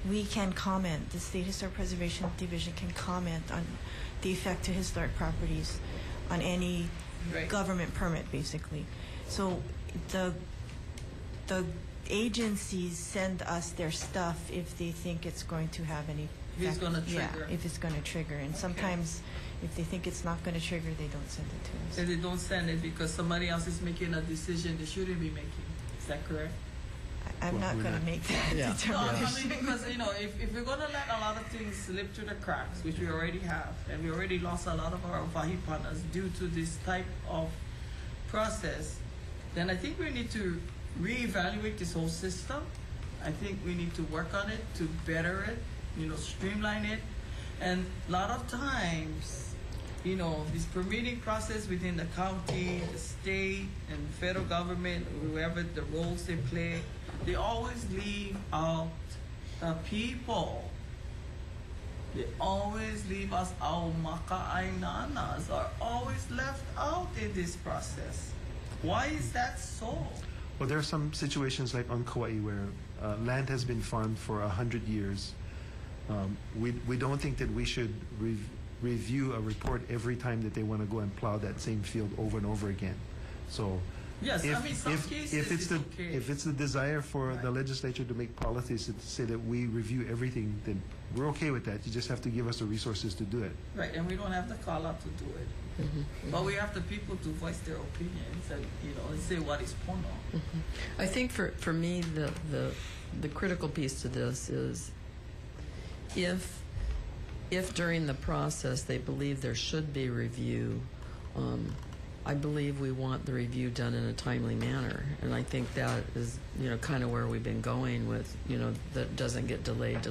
we can comment, the State Historic Preservation Division can comment on the effect to historic properties on any Right. government permit, basically. So the agencies send us their stuff if they think it's going to have any If it's effect. gonna trigger. Yeah, if it's going to trigger. And sometimes if they think it's not going to trigger, they don't send it to us. And they don't send it because somebody else is making a decision they shouldn't be making. Is that correct? I'm Well, not we're going to not- make that Yeah. No, determination. I mean, because, if we're going to let a lot of things slip through the cracks, which we already have, and we already lost a lot of our Wahi partners due to this type of process, then I think we need to reevaluate this whole system. I think we need to work on it to better it, streamline it. And a lot of times, this permitting process within the county, the state, and federal government, whoever the roles they play, they always leave out the people. They always leave us, our maka'ainanas are always left out in this process. Why is that so? Well, there are some situations like on Kauai where land has been farmed for 100 years. We don't think that we should review a report every time that they want to go and plow that same field over and over again. So Yes, I mean, some cases if it's it's the desire for the legislature to make policies to say that we review everything, then we're okay with that. You just have to give us the resources to do it. Right, and we don't have the call out to do it. But we have the people to voice their opinions and, and say what is pono. I think for me, the critical piece to this is if during the process they believe there should be review, I believe we want the review done in a timely manner. And I think that is, kind of where we've been going with, that doesn't get delayed.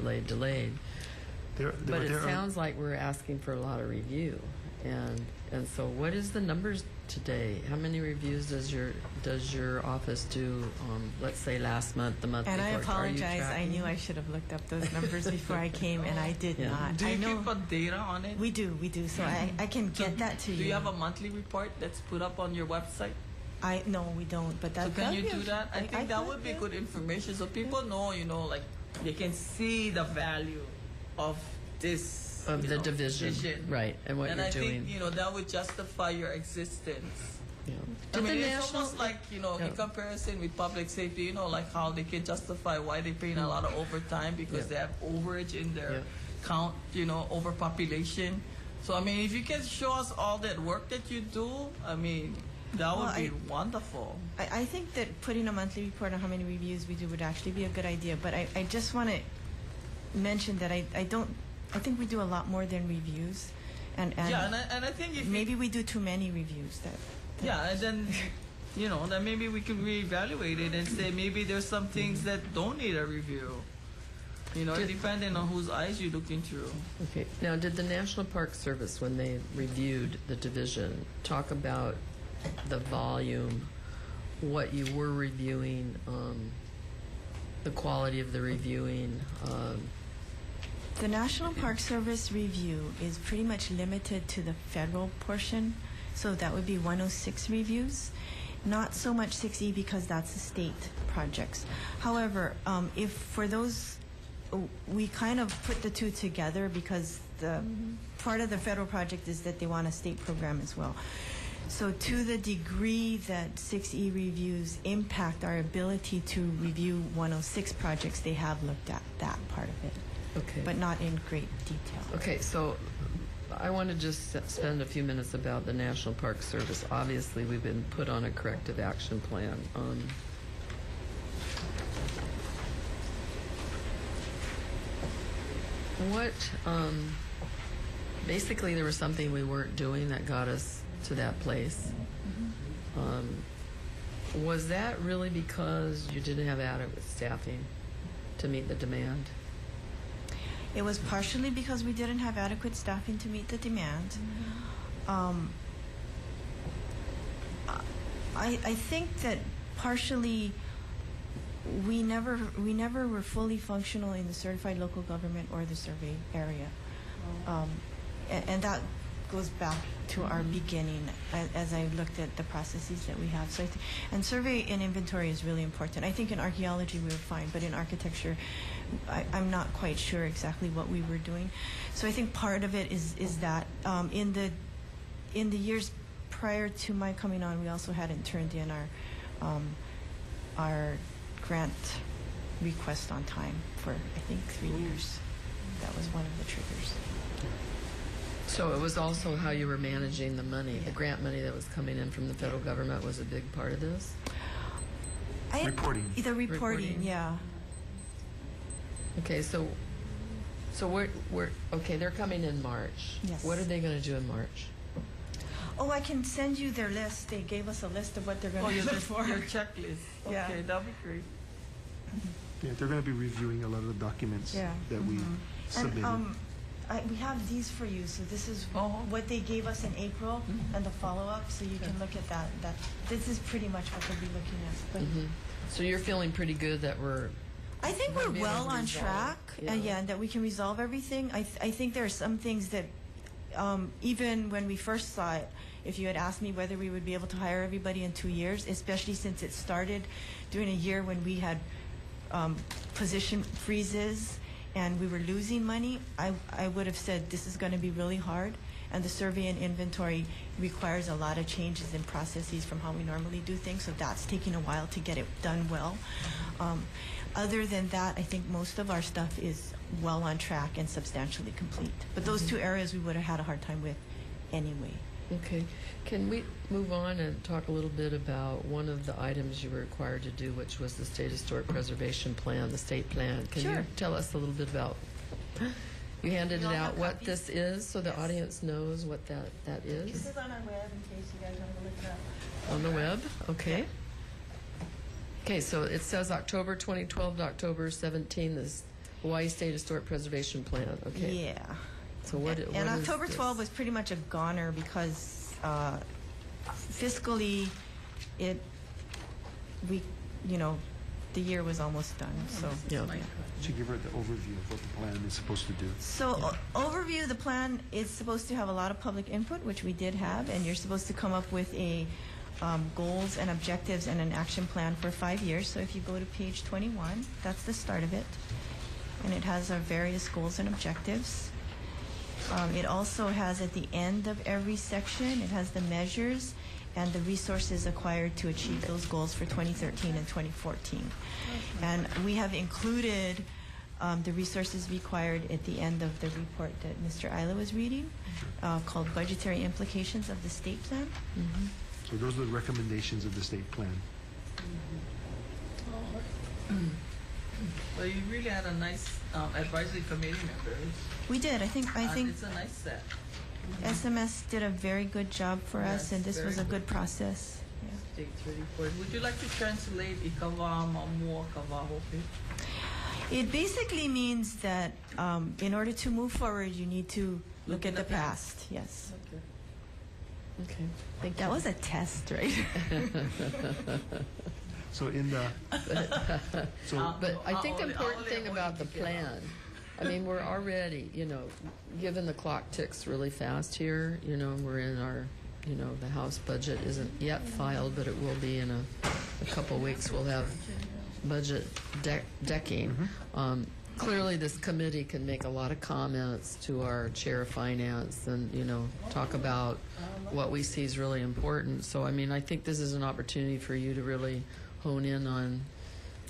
But it sounds like we're asking for a lot of review. And so what is the numbers today? How many reviews does your office do, let's say last month, the month And I before? Are you apologize. I tracking? knew I should have looked up those numbers before I came, and I did Yeah. not. Do you I know keep a data on it? we do. So I can get that to you. Do you have a monthly report that's put up on your website? No, we don't. But that. So can you that'd do be- that? I think that would be yeah. good information so people know, like they can see the value of this. Of the division, right, and what and you're I doing. think, that would justify your existence. Yeah. I mean, it's national- almost like, Yeah. in comparison with public safety, like how they can justify why they're paying a lot of overtime because Yeah. they have overage in their Yeah. count, overpopulation. So, I mean, if you can show us all that work that you do, I mean, that would Well, be wonderful. I think that putting a monthly report on how many reviews we do would actually be a good idea, but I just want to mention that I think we do a lot more than reviews, and Yeah, and I think if maybe we do too many reviews. Yeah, and then, you know, then maybe we can reevaluate it and say maybe there's some things that don't need a review. You know, depending on whose eyes you're looking through. Okay. Now, did the National Park Service, when they reviewed the division, talk about the volume, what you were reviewing, the quality of the reviewing? The National Park Service review is pretty much limited to the federal portion, so that would be 106 reviews. Not so much 6E because that's the state projects. However, if for those, we kind of put the two together because the part of the federal project is that they want a state program as well. So to the degree that 6E reviews impact our ability to review 106 projects, they have looked at that part of it. Okay. But not in great detail. Okay, so I want to just spend a few minutes about the National Park Service. Obviously, we've been put on a corrective action plan. Basically, there was something we weren't doing that got us to that place. Was that really because you didn't have adequate staffing to meet the demand? It was partially because we didn't have adequate staffing to meet the demand. I think that partially we never were fully functional in the certified local government or the survey area, and that goes back to our beginning as I looked at the processes that we have. So and survey and inventory is really important. I think in archaeology we were fine, but in architecture I'm not quite sure exactly what we were doing. So I think part of it is that in the years prior to my coming on, we also hadn't turned in our grant request on time for I think 3 years. That was one of the triggers. So it was also how you were managing the money. Yeah. The grant money that was coming in from the federal government was a big part of this? Reporting. The reporting, Reporting. yeah. Okay, so we're okay, they're coming in March. Yes. What are they going to do in March? Oh, I can send you their list. They gave us a list of what they're going to your look for. your checklist. Yeah. Okay, that'd be great. Yeah, they're going to be reviewing a lot of the documents Yeah. that we submitted. And we have these for you. So this is what they gave us in April and the follow-up. So you can look at that. This is pretty much what they'll be looking at. But So you're feeling pretty good that we're I think We're we're being well on resolved. track. Yeah. And that we can resolve everything. I think there are some things that even when we first saw it, if you had asked me whether we would be able to hire everybody in 2 years, especially since it started during a year when we had position freezes and we were losing money, I would have said this is going to be really hard. And the survey and inventory requires a lot of changes in processes from how we normally do things, so that's taking a while to get it done well. Other than that, I think most of our stuff is well on track and substantially complete. But those two areas we would have had a hard time with anyway. okay. Can we move on and talk a little bit about one of the items you were required to do, which was the State Historic Preservation Plan, the state plan? Can you Sure. tell us a little bit about? You handed it You all out have what copies? this is, so the audience knows what that This is is on our web in case you guys want to look it up. on the web. Okay. Okay, so it says October 2012 to October 17, this Hawaii State Historic Preservation Plan. Okay. Yeah. So what? And what is October this? 12 was pretty much a goner because fiscally, the year was almost done. So, Yeah. Should give her the overview of what the plan is supposed to do. Overview, the plan is supposed to have a lot of public input, which we did have, and you're supposed to come up with a goals and objectives and an action plan for 5 years. So if you go to page 21, that's the start of it, and it has our various goals and objectives. It also has at the end of every section, it has the measures and the resources acquired to achieve those goals for 2013 and 2014. And we have included the resources required at the end of the report that Mr. Isla was reading, called Budgetary Implications of the State Plan. So those are the recommendations of the state plan. Well, you really had a nice advisory committee members. We did. I think It's a nice set. SMS did a very good job for us, Yes, and this was a very good process. Take 34. Would you like to translate Ikawa Mamua Kavahope? It basically means that in order to move forward, you need to look at the past. Yes. Okay. Okay. Thank That you. was a test, right? So in the, so But I think the I'll important let thing Hawai'i about the take it plan, I mean, we're already, given the clock ticks really fast here, we're in our, the House budget isn't yet filed, but it will be in a couple weeks. We'll have budget decking. Clearly, this committee can make a lot of comments to our chair of finance and, talk about what we see is really important. So, I mean, I think this is an opportunity for you to really hone in on,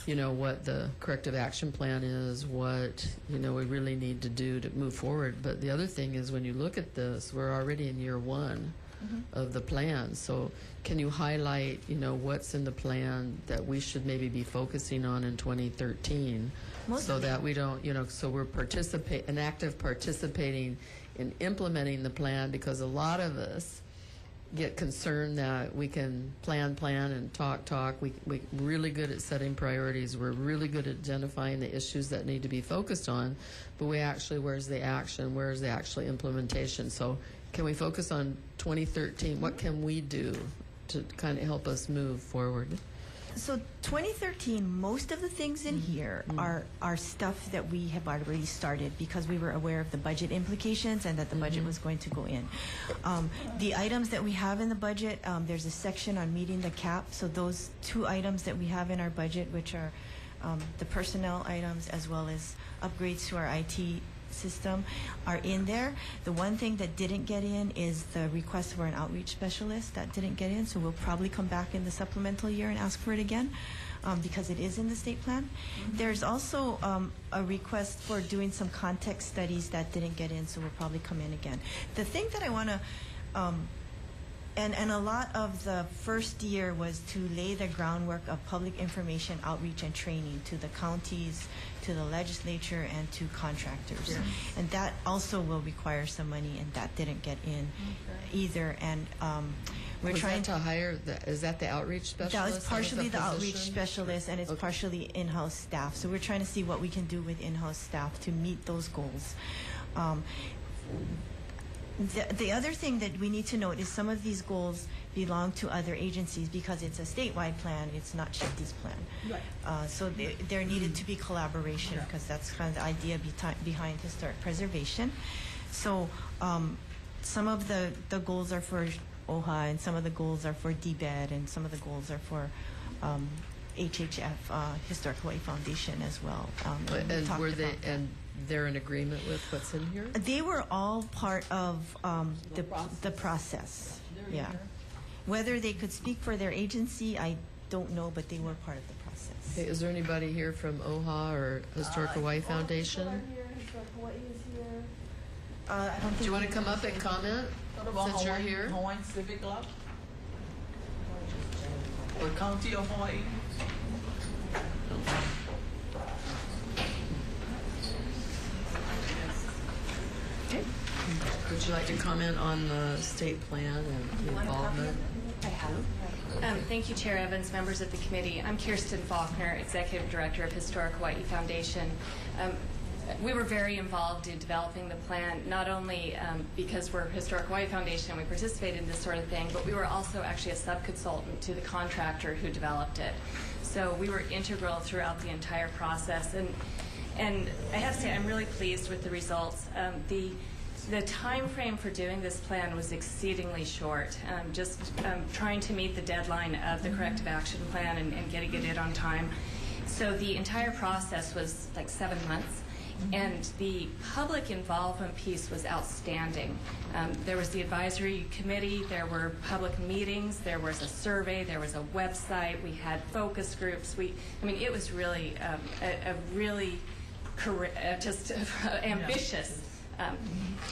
what the corrective action plan is, what, we really need to do to move forward. But the other thing is when you look at this, we're already in year one of the plan. So can you highlight, what's in the plan that we should maybe be focusing on in 2013 so that we don't, so we're active participating in implementing the plan, because a lot of us get concerned that we can plan and talk. We're really good at setting priorities. We're really good at identifying the issues that need to be focused on, but where's the action? Where's the actual implementation? So can we focus on 2013? What can we do to kind of help us move forward? So 2013, most of the things in here are stuff that we have already started because we were aware of the budget implications and that the budget was going to go in. The items that we have in the budget, there's a section on meeting the cap. So those two items that we have in our budget, which are the personnel items as well as upgrades to our IT system, are in there. The one thing that didn't get in is the request for an outreach specialist. That didn't get in, so we'll probably come back in the supplemental year and ask for it again because it is in the state plan. There's also a request for doing some context studies that didn't get in, so we'll probably come in again. The thing that I want to and a lot of the first year was to lay the groundwork of public information outreach and training to the counties, to the legislature, and to contractors. Yes. And that also will require some money, and that didn't get in either. And we're trying to hire, is that the outreach specialist? That was partially the outreach position? specialist, and it's partially in-house staff. So we're trying to see what we can do with in-house staff to meet those goals. The other thing that we need to note is some of these goals belong to other agencies because it's a statewide plan, it's not Shakti's plan. Right. So there needed to be collaboration because that's kind of the idea behind historic preservation. So some of the goals are for OHA, and some of the goals are for DBED, and some of the goals are for HHF, Historic Hawaii Foundation as well. And were they, and they're in agreement with what's in here? They were all part of the process. Yeah. Whether they could speak for their agency, I don't know, but they were part of the process. Okay, is there anybody here from OHA or Historic Hawaii Foundation? Historic Hawaii is here. I don't think Do you want to come up and comment What about since you're here? Hawaiian Civic Club? Or County of Hawaii? Okay. Would you like to comment on the state plan and the involvement? I have. Thank you, Chair Evans, members of the committee. I'm Kirsten Faulkner, Executive Director of Historic Hawaii Foundation. We were very involved in developing the plan, not only because we're Historic Hawaii Foundation and we participate in this sort of thing, but we were also actually a sub-consultant to the contractor who developed it. So we were integral throughout the entire process. And I have to say, I'm really pleased with the results. The time frame for doing this plan was exceedingly short. Just trying to meet the deadline of the Corrective Action Plan and getting it in on time. So the entire process was like 7 months. And the public involvement piece was outstanding. There was the advisory committee, there were public meetings, there was a survey, there was a website, we had focus groups. I mean, it was really a really ambitious.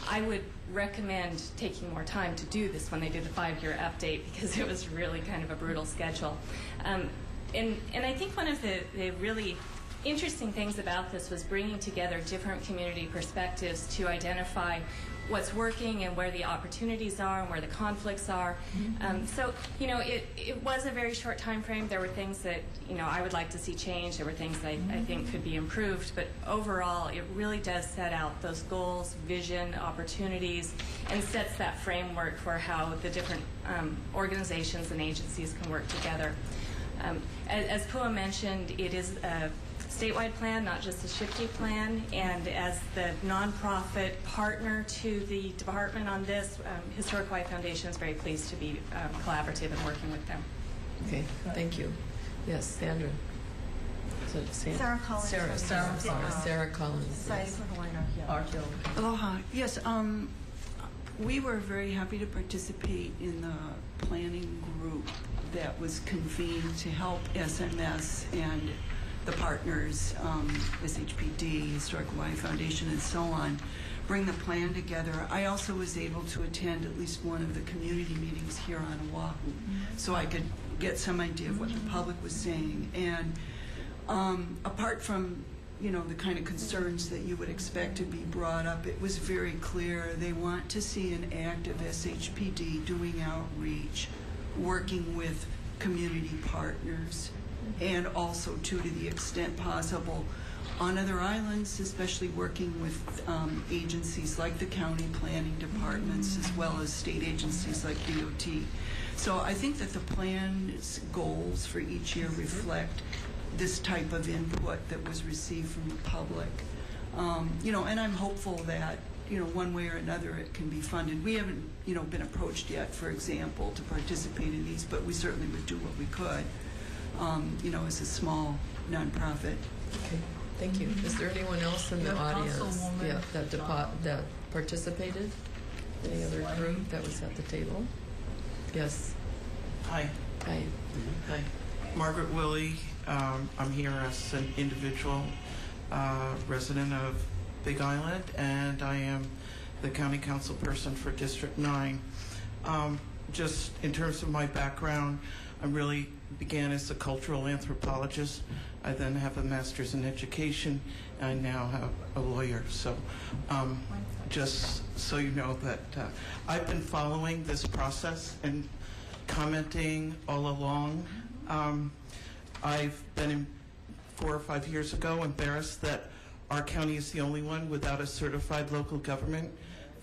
I would recommend taking more time to do this when they do the 5-year update, because it was really kind of a brutal schedule. And I think one of the really interesting things about this was bringing together different community perspectives to identify what's working and where the opportunities are and where the conflicts are. So, you know, it was a very short time frame. There were things that, you know, I would like to see changed. There were things that I think could be improved. But overall, it really does set out those goals, vision, opportunities, and sets that framework for how the different organizations and agencies can work together. As Pua mentioned, it is a statewide plan, not just a SHPD plan, and as the nonprofit partner to the department on this, Historic Hawaii Foundation is very pleased to be collaborative and working with them. Okay, thank you. Yes, Sandra. Sarah Collins. Sarah Collins. Society Yes. for Hawaiian Archaeology. Aloha. Yes, we were very happy to participate in the planning group that was convened to help SMS and the partners, SHPD, Historic Hawaii Foundation, and so on, bring the plan together. I also was able to attend at least one of the community meetings here on Oahu, so I could get some idea of what the public was saying. And apart from, you know, the kind of concerns that you would expect to be brought up, it was very clear they want to see an active SHPD doing outreach, working with community partners, and also, too, to the extent possible, on other islands, especially working with agencies like the county planning departments, as well as state agencies like DOT. So I think that the plan's goals for each year reflect this type of input that was received from the public. You know, and I'm hopeful that, you know, one way or another it can be funded. We haven't, you know, been approached yet, for example, to participate in these, but we certainly would do what we could, you know, as a small nonprofit. Okay, thank you. Is there anyone else in the audience that participated? Any other group that was at the table? Yes. Hi. Hi. Hi. Margaret Willie. I'm here as an individual resident of Big Island, and I am the county council person for District 9. Just in terms of my background, I really began as a cultural anthropologist. I then have a master's in education, and I now have a lawyer. So just so you know that I've been following this process and commenting all along. I've been 4 or 5 years ago embarrassed that our county is the only one without a certified local government,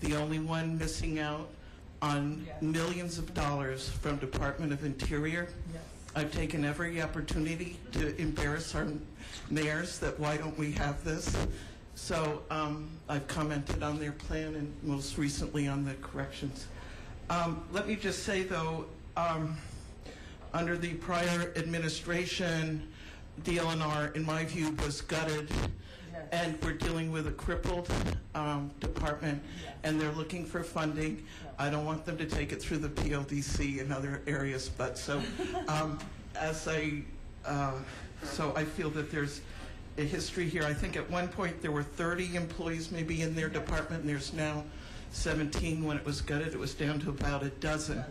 the only one missing out on millions of dollars from Department of Interior. I've taken every opportunity to embarrass our mayors that why don't we have this. So I've commented on their plan and most recently on the corrections. Let me just say though, under the prior administration, DLNR, in my view, was gutted, and we're dealing with a crippled department, and they're looking for funding. I don't want them to take it through the PLDC and other areas, but so so I feel that there's a history here. I think at one point there were 30 employees maybe in their department, and there's now 17. When it was gutted, it was down to about a dozen.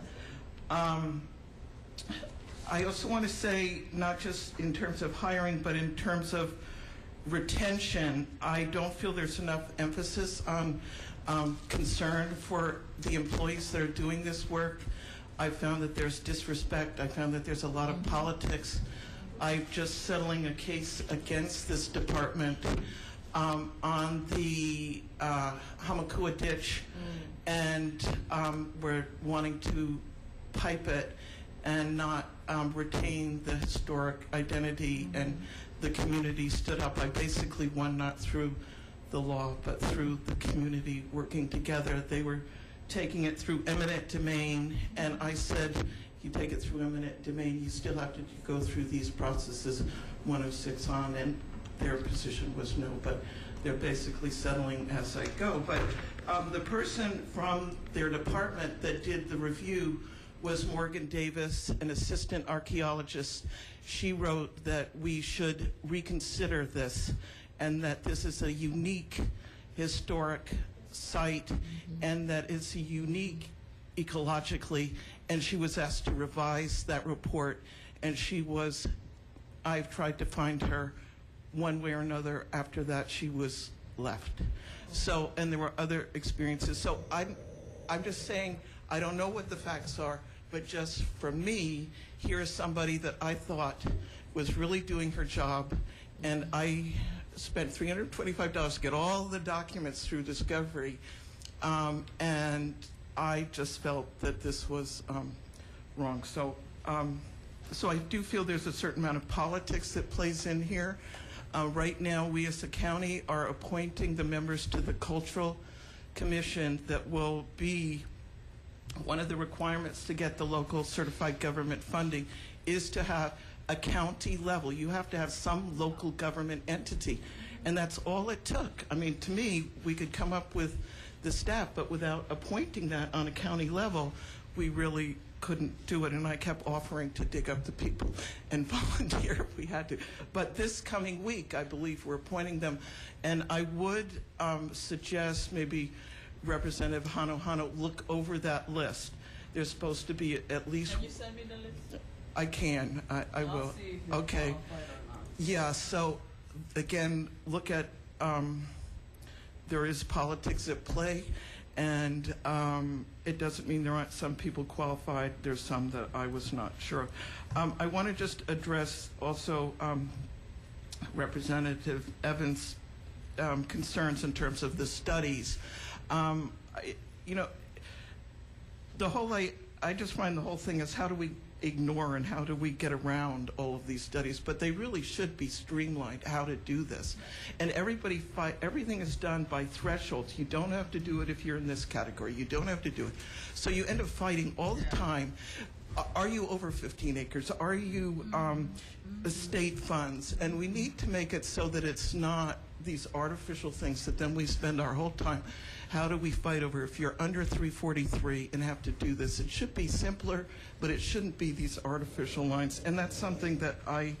I also want to say, not just in terms of hiring, but in terms of retention, I don't feel there's enough emphasis on concern for the employees that are doing this work. I found that there's disrespect. I found that there's a lot of politics. I'm just settling a case against this department on the Hamakua ditch, and we're wanting to pipe it and not retain the historic identity, and the community stood up. I basically won not through the law, but through the community working together. They were taking it through eminent domain, and I said, you take it through eminent domain, you still have to go through these processes 106 on, and their position was no, but they're basically settling as I go. But the person from their department that did the review was Morgan Davis, an assistant archaeologist. She wrote that we should reconsider this and that this is a unique historic site, and that it's unique ecologically, and she was asked to revise that report, and I've tried to find her one way or another. After that, she was left. So, and there were other experiences. So I'm just saying, I don't know what the facts are, but just for me, here is somebody that I thought was really doing her job, and I spent $325 to get all the documents through Discovery, and I just felt that this was wrong. So, so I do feel there's a certain amount of politics that plays in here. Right now, we as a county are appointing the members to the Cultural Commission that will be one of the requirements to get the local certified government funding is to have a county level. You have to have some local government entity, and that's all it took. I mean, to me, we could come up with the staff, but without appointing that on a county level, we really couldn't do it, and I kept offering to dig up the people and volunteer if we had to. But this coming week, I believe we're appointing them, and I would suggest maybe Representative Hano look over that list. There's supposed to be at least... Can you send me the list? I can. I will. See if you're okay. qualified or not. Yeah, so again, look at, there is politics at play, and it doesn't mean there aren't some people qualified. There's some that I was not sure of. I want to just address also Representative Evans' concerns in terms of the studies. You know, the whole, I just find the whole thing is how do we ignore and how do we get around all of these studies? But they really should be streamlined, how to do this. And everything is done by thresholds. You don't have to do it if you're in this category. You don't have to do it. So you end up fighting all the time. Are you over 15 acres? Are you state funds? And we need to make it so that it's not these artificial things that then we spend our whole time. How do we fight over if you're under 343 and have to do this? It should be simpler, but it shouldn't be these artificial lines. And that's something that I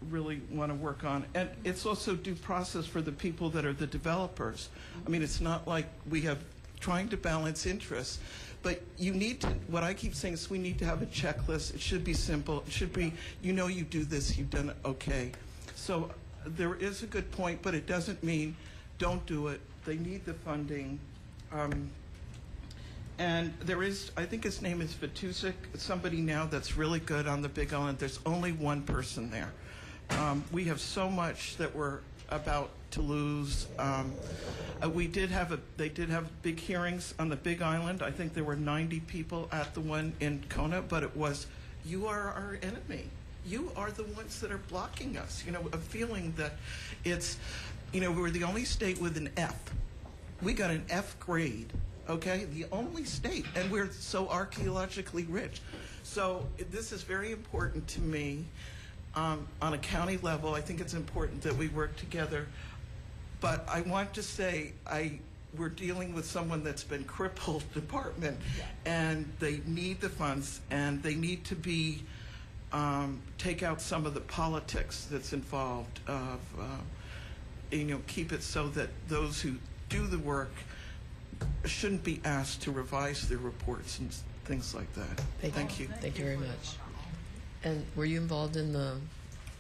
really want to work on. And it's also due process for the people that are the developers. I mean, it's not like we have trying to balance interests, but you need to, what I keep saying is we need to have a checklist. It should be simple. It should be, you know, you do this, you've done it, okay. So there is a good point, but it doesn't mean don't do it. They need the funding. And there is, I think his name is Vatusic, somebody now that's really good on the Big Island. There's only one person there. We have so much that we're about to lose. They did have big hearings on the Big Island. I think there were 90 people at the one in Kona, but it was, you are our enemy. You are the ones that are blocking us. You know, a feeling that it's, you know, we're the only state with an F. We got an F grade, okay? The only state, and we're so archaeologically rich. So this is very important to me on a county level. I think it's important that we work together. But I want to say, we're dealing with someone that's been crippled department, and they need the funds, and they need to be, take out some of the politics that's involved of, you know, keep it so that those who do the work shouldn't be asked to revise their reports and things like that. Thank you. Thank you very much. And were you involved in the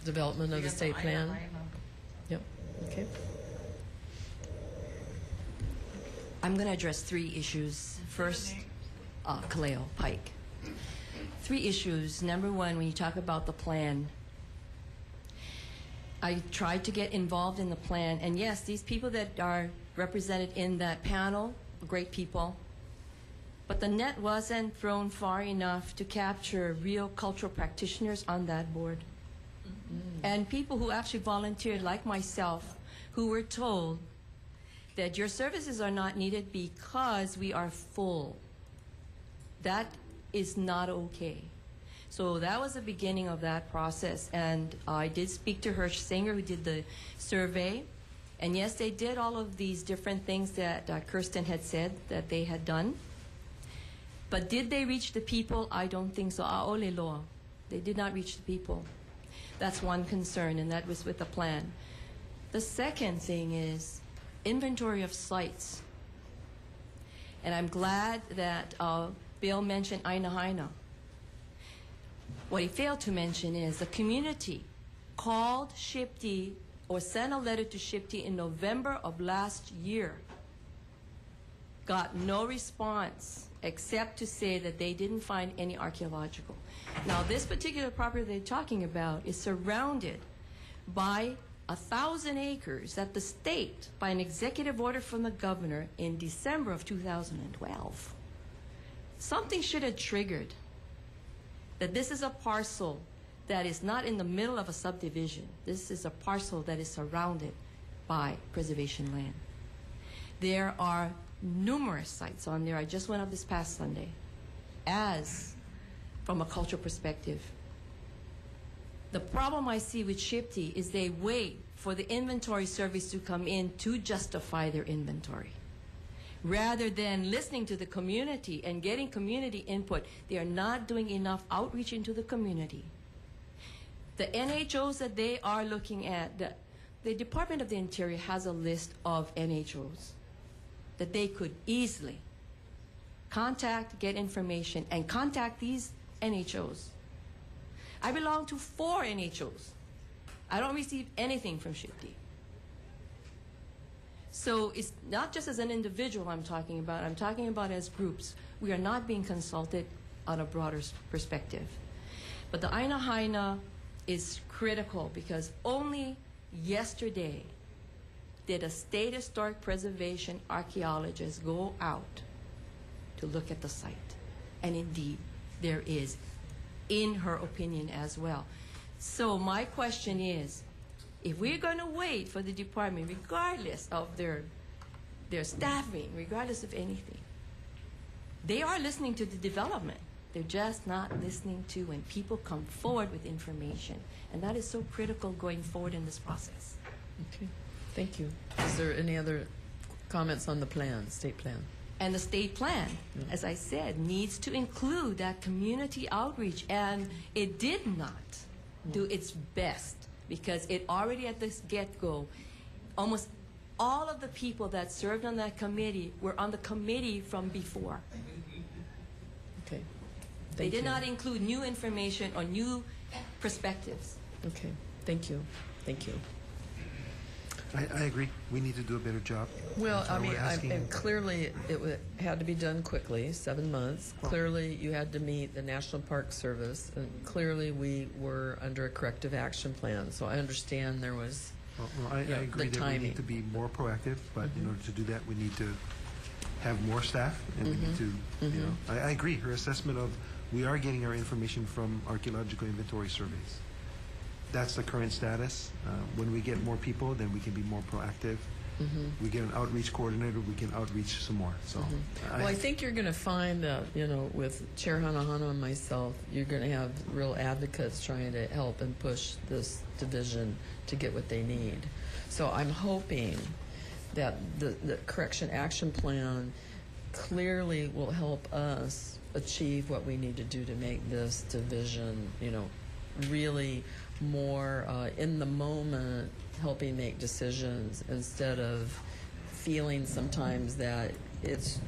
development of the state plan? Yep. Okay. I'm going to address 3 issues. First, Kaleo Pike. 3 issues. Number 1, when you talk about the plan, I tried to get involved in the plan, and yes, these people that are represented in that panel are great people, but the net wasn't thrown far enough to capture real cultural practitioners on that board. And people who actually volunteered, like myself, who were told that your services are not needed because we are full. That is not okay. So that was the beginning of that process, and I did speak to Hirsch Singer, who did the survey, and yes, they did all of these different things that Kirsten had said that they had done. But did they reach the people? I don't think so. Aole loa. They did not reach the people. That's one concern, and that was with the plan. The second thing is inventory of sites. And I'm glad that Bill mentioned Aina Haina. What he failed to mention is the community called SHPD or sent a letter to SHPD in November of last year. Got no response except to say that they didn't find any archaeological. Now, this particular property they're talking about is surrounded by 1,000 acres that the state, by an executive order from the governor in December of 2012, something should have triggered that this is a parcel that is not in the middle of a subdivision. This is a parcel that is surrounded by preservation land. There are numerous sites on there. I just went up this past Sunday. As from a cultural perspective, the problem I see with SHPD is they wait for the inventory service to come in to justify their inventory. Rather than listening to the community and getting community input, they are not doing enough outreach into the community. The NHOs that they are looking at, the Department of the Interior has a list of NHOs that they could easily contact, get information, and contact these NHOs. I belong to 4 NHOs. I don't receive anything from SHPD. So it's not just as an individual I'm talking about as groups. We are not being consulted on a broader perspective. But the Aina Haina is critical because only yesterday did a state historic preservation archaeologist go out to look at the site. And indeed, there is, in her opinion as well. So my question is, if we're going to wait for the department, regardless of their staffing, regardless of anything, they are listening to the development. They're just not listening to when people come forward with information. And that is so critical going forward in this process. Okay, thank you. Is there any other comments on the plan, state plan? And the state plan, as I said, needs to include that community outreach. And it did not do its best because it already at this get-go, almost all of the people that served on that committee were on the committee from before. Okay. They did not include new information or new perspectives. Okay, thank you. Thank you. I agree. We need to do a better job. Well, So I mean, we're asking- and clearly it had to be done quickly, 7 months. Clearly you had to meet the National Park Service, and clearly we were under a corrective action plan. So I understand there was Well, I the agree that we timing. need to be more proactive, but in order to do that, we need to have more staff, and we need to, you know, I agree. Her assessment of we are getting our information from archaeological inventory surveys. That's the current status. When we get more people, then we can be more proactive. We get an outreach coordinator, we can outreach some more. So, Well, I think you're going to find that, you know, with Chair Hanahano and myself, you're going to have real advocates trying to help and push this division to get what they need. So I'm hoping that the Correction Action Plan clearly will help us achieve what we need to do to make this division, you know, really more in the moment, helping make decisions instead of feeling sometimes that it's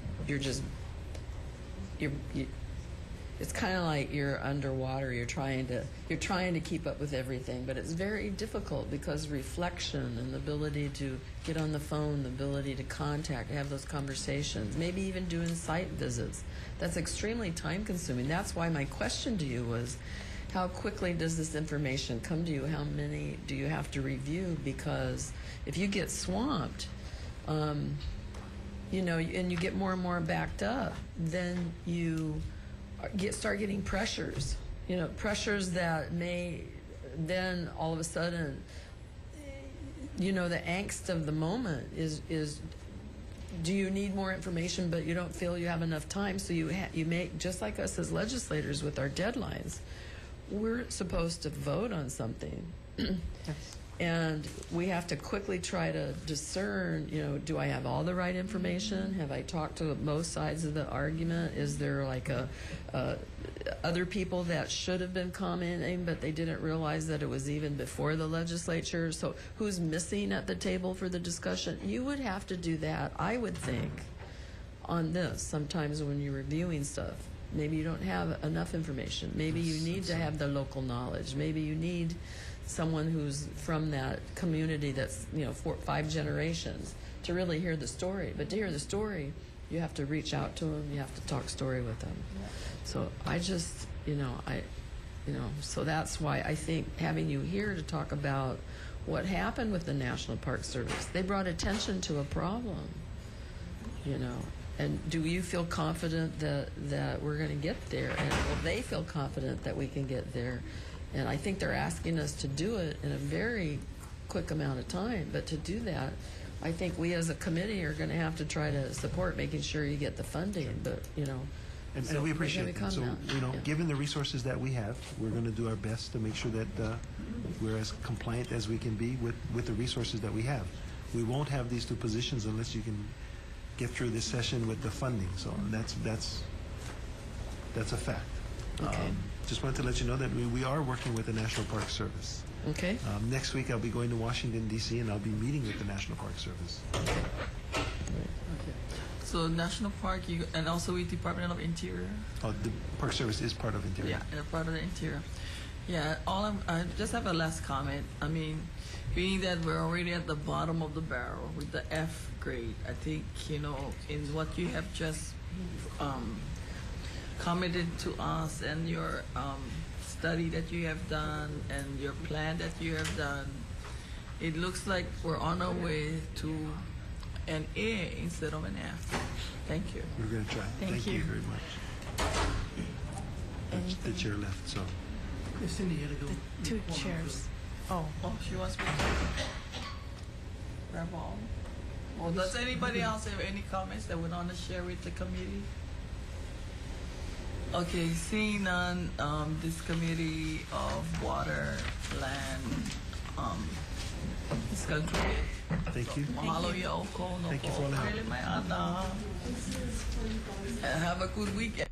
kind of like you're underwater. You're trying to keep up with everything, but it's very difficult because reflection and the ability to get on the phone, the ability to contact, have those conversations, maybe even doing site visits. That's extremely time consuming. That's why my question to you was, how quickly does this information come to you? How many do you have to review? Because if you get swamped, you know, and you get more and more backed up, then you start getting pressures. You know, pressures that may then all of a sudden, you know, the angst of the moment is do you need more information, but you don't feel you have enough time, so you make, just like us as legislators with our deadlines, we're supposed to vote on something. And we have to quickly try to discern, do I have all the right information? Have I talked to both sides of the argument? Is there like other people that should have been commenting, but they didn't realize that it was even before the legislature? So who's missing at the table for the discussion? You would have to do that, I would think, on this sometimes when you're reviewing stuff. Maybe you don't have enough information. Maybe you need to have the local knowledge. Maybe you need someone who's from that community that's 5 generations to really hear the story. But to hear the story, you have to reach out to them. You have to talk story with them. So I just, so that's why I think having you here to talk about what happened with the National Park Service. They brought attention to a problem, And do you feel confident that we're going to get there? And will they feel confident that we can get there? And I think they're asking us to do it in a very quick amount of time. But to do that, I think we as a committee are going to have to try to support making sure you get the funding. But, And we appreciate that. So, given the resources that we have, we're going to do our best to make sure that we're as compliant as we can be with the resources that we have. We won't have these 2 positions unless you can get through this session with the funding. So that's a fact. Okay. Just wanted to let you know that we are working with the National Park Service. Okay. Next week I'll be going to Washington, D.C., and I'll be meeting with the National Park Service. Okay. So National Park, and also with Department of Interior. Oh, the Park Service is part of Interior. Yeah, they're part of the Interior. Yeah, I just have a last comment. I mean, being that we're already at the bottom of the barrel with the F grade, I think, in what you have just commented to us and your study that you have done and your plan that you have done, it looks like we're on our way to an A instead of an F. Thank you. We're going to try. Thank you very much. The chair left, so. Cindy had to go. The 2 chairs. Oh, she wants me to grab all. Well, does anybody else have any comments that would want to share with the committee? Okay, seeing none, this committee of water, land, is concluded. Thank you. Mahalo yoko no Thank you for all the help. And have a good weekend.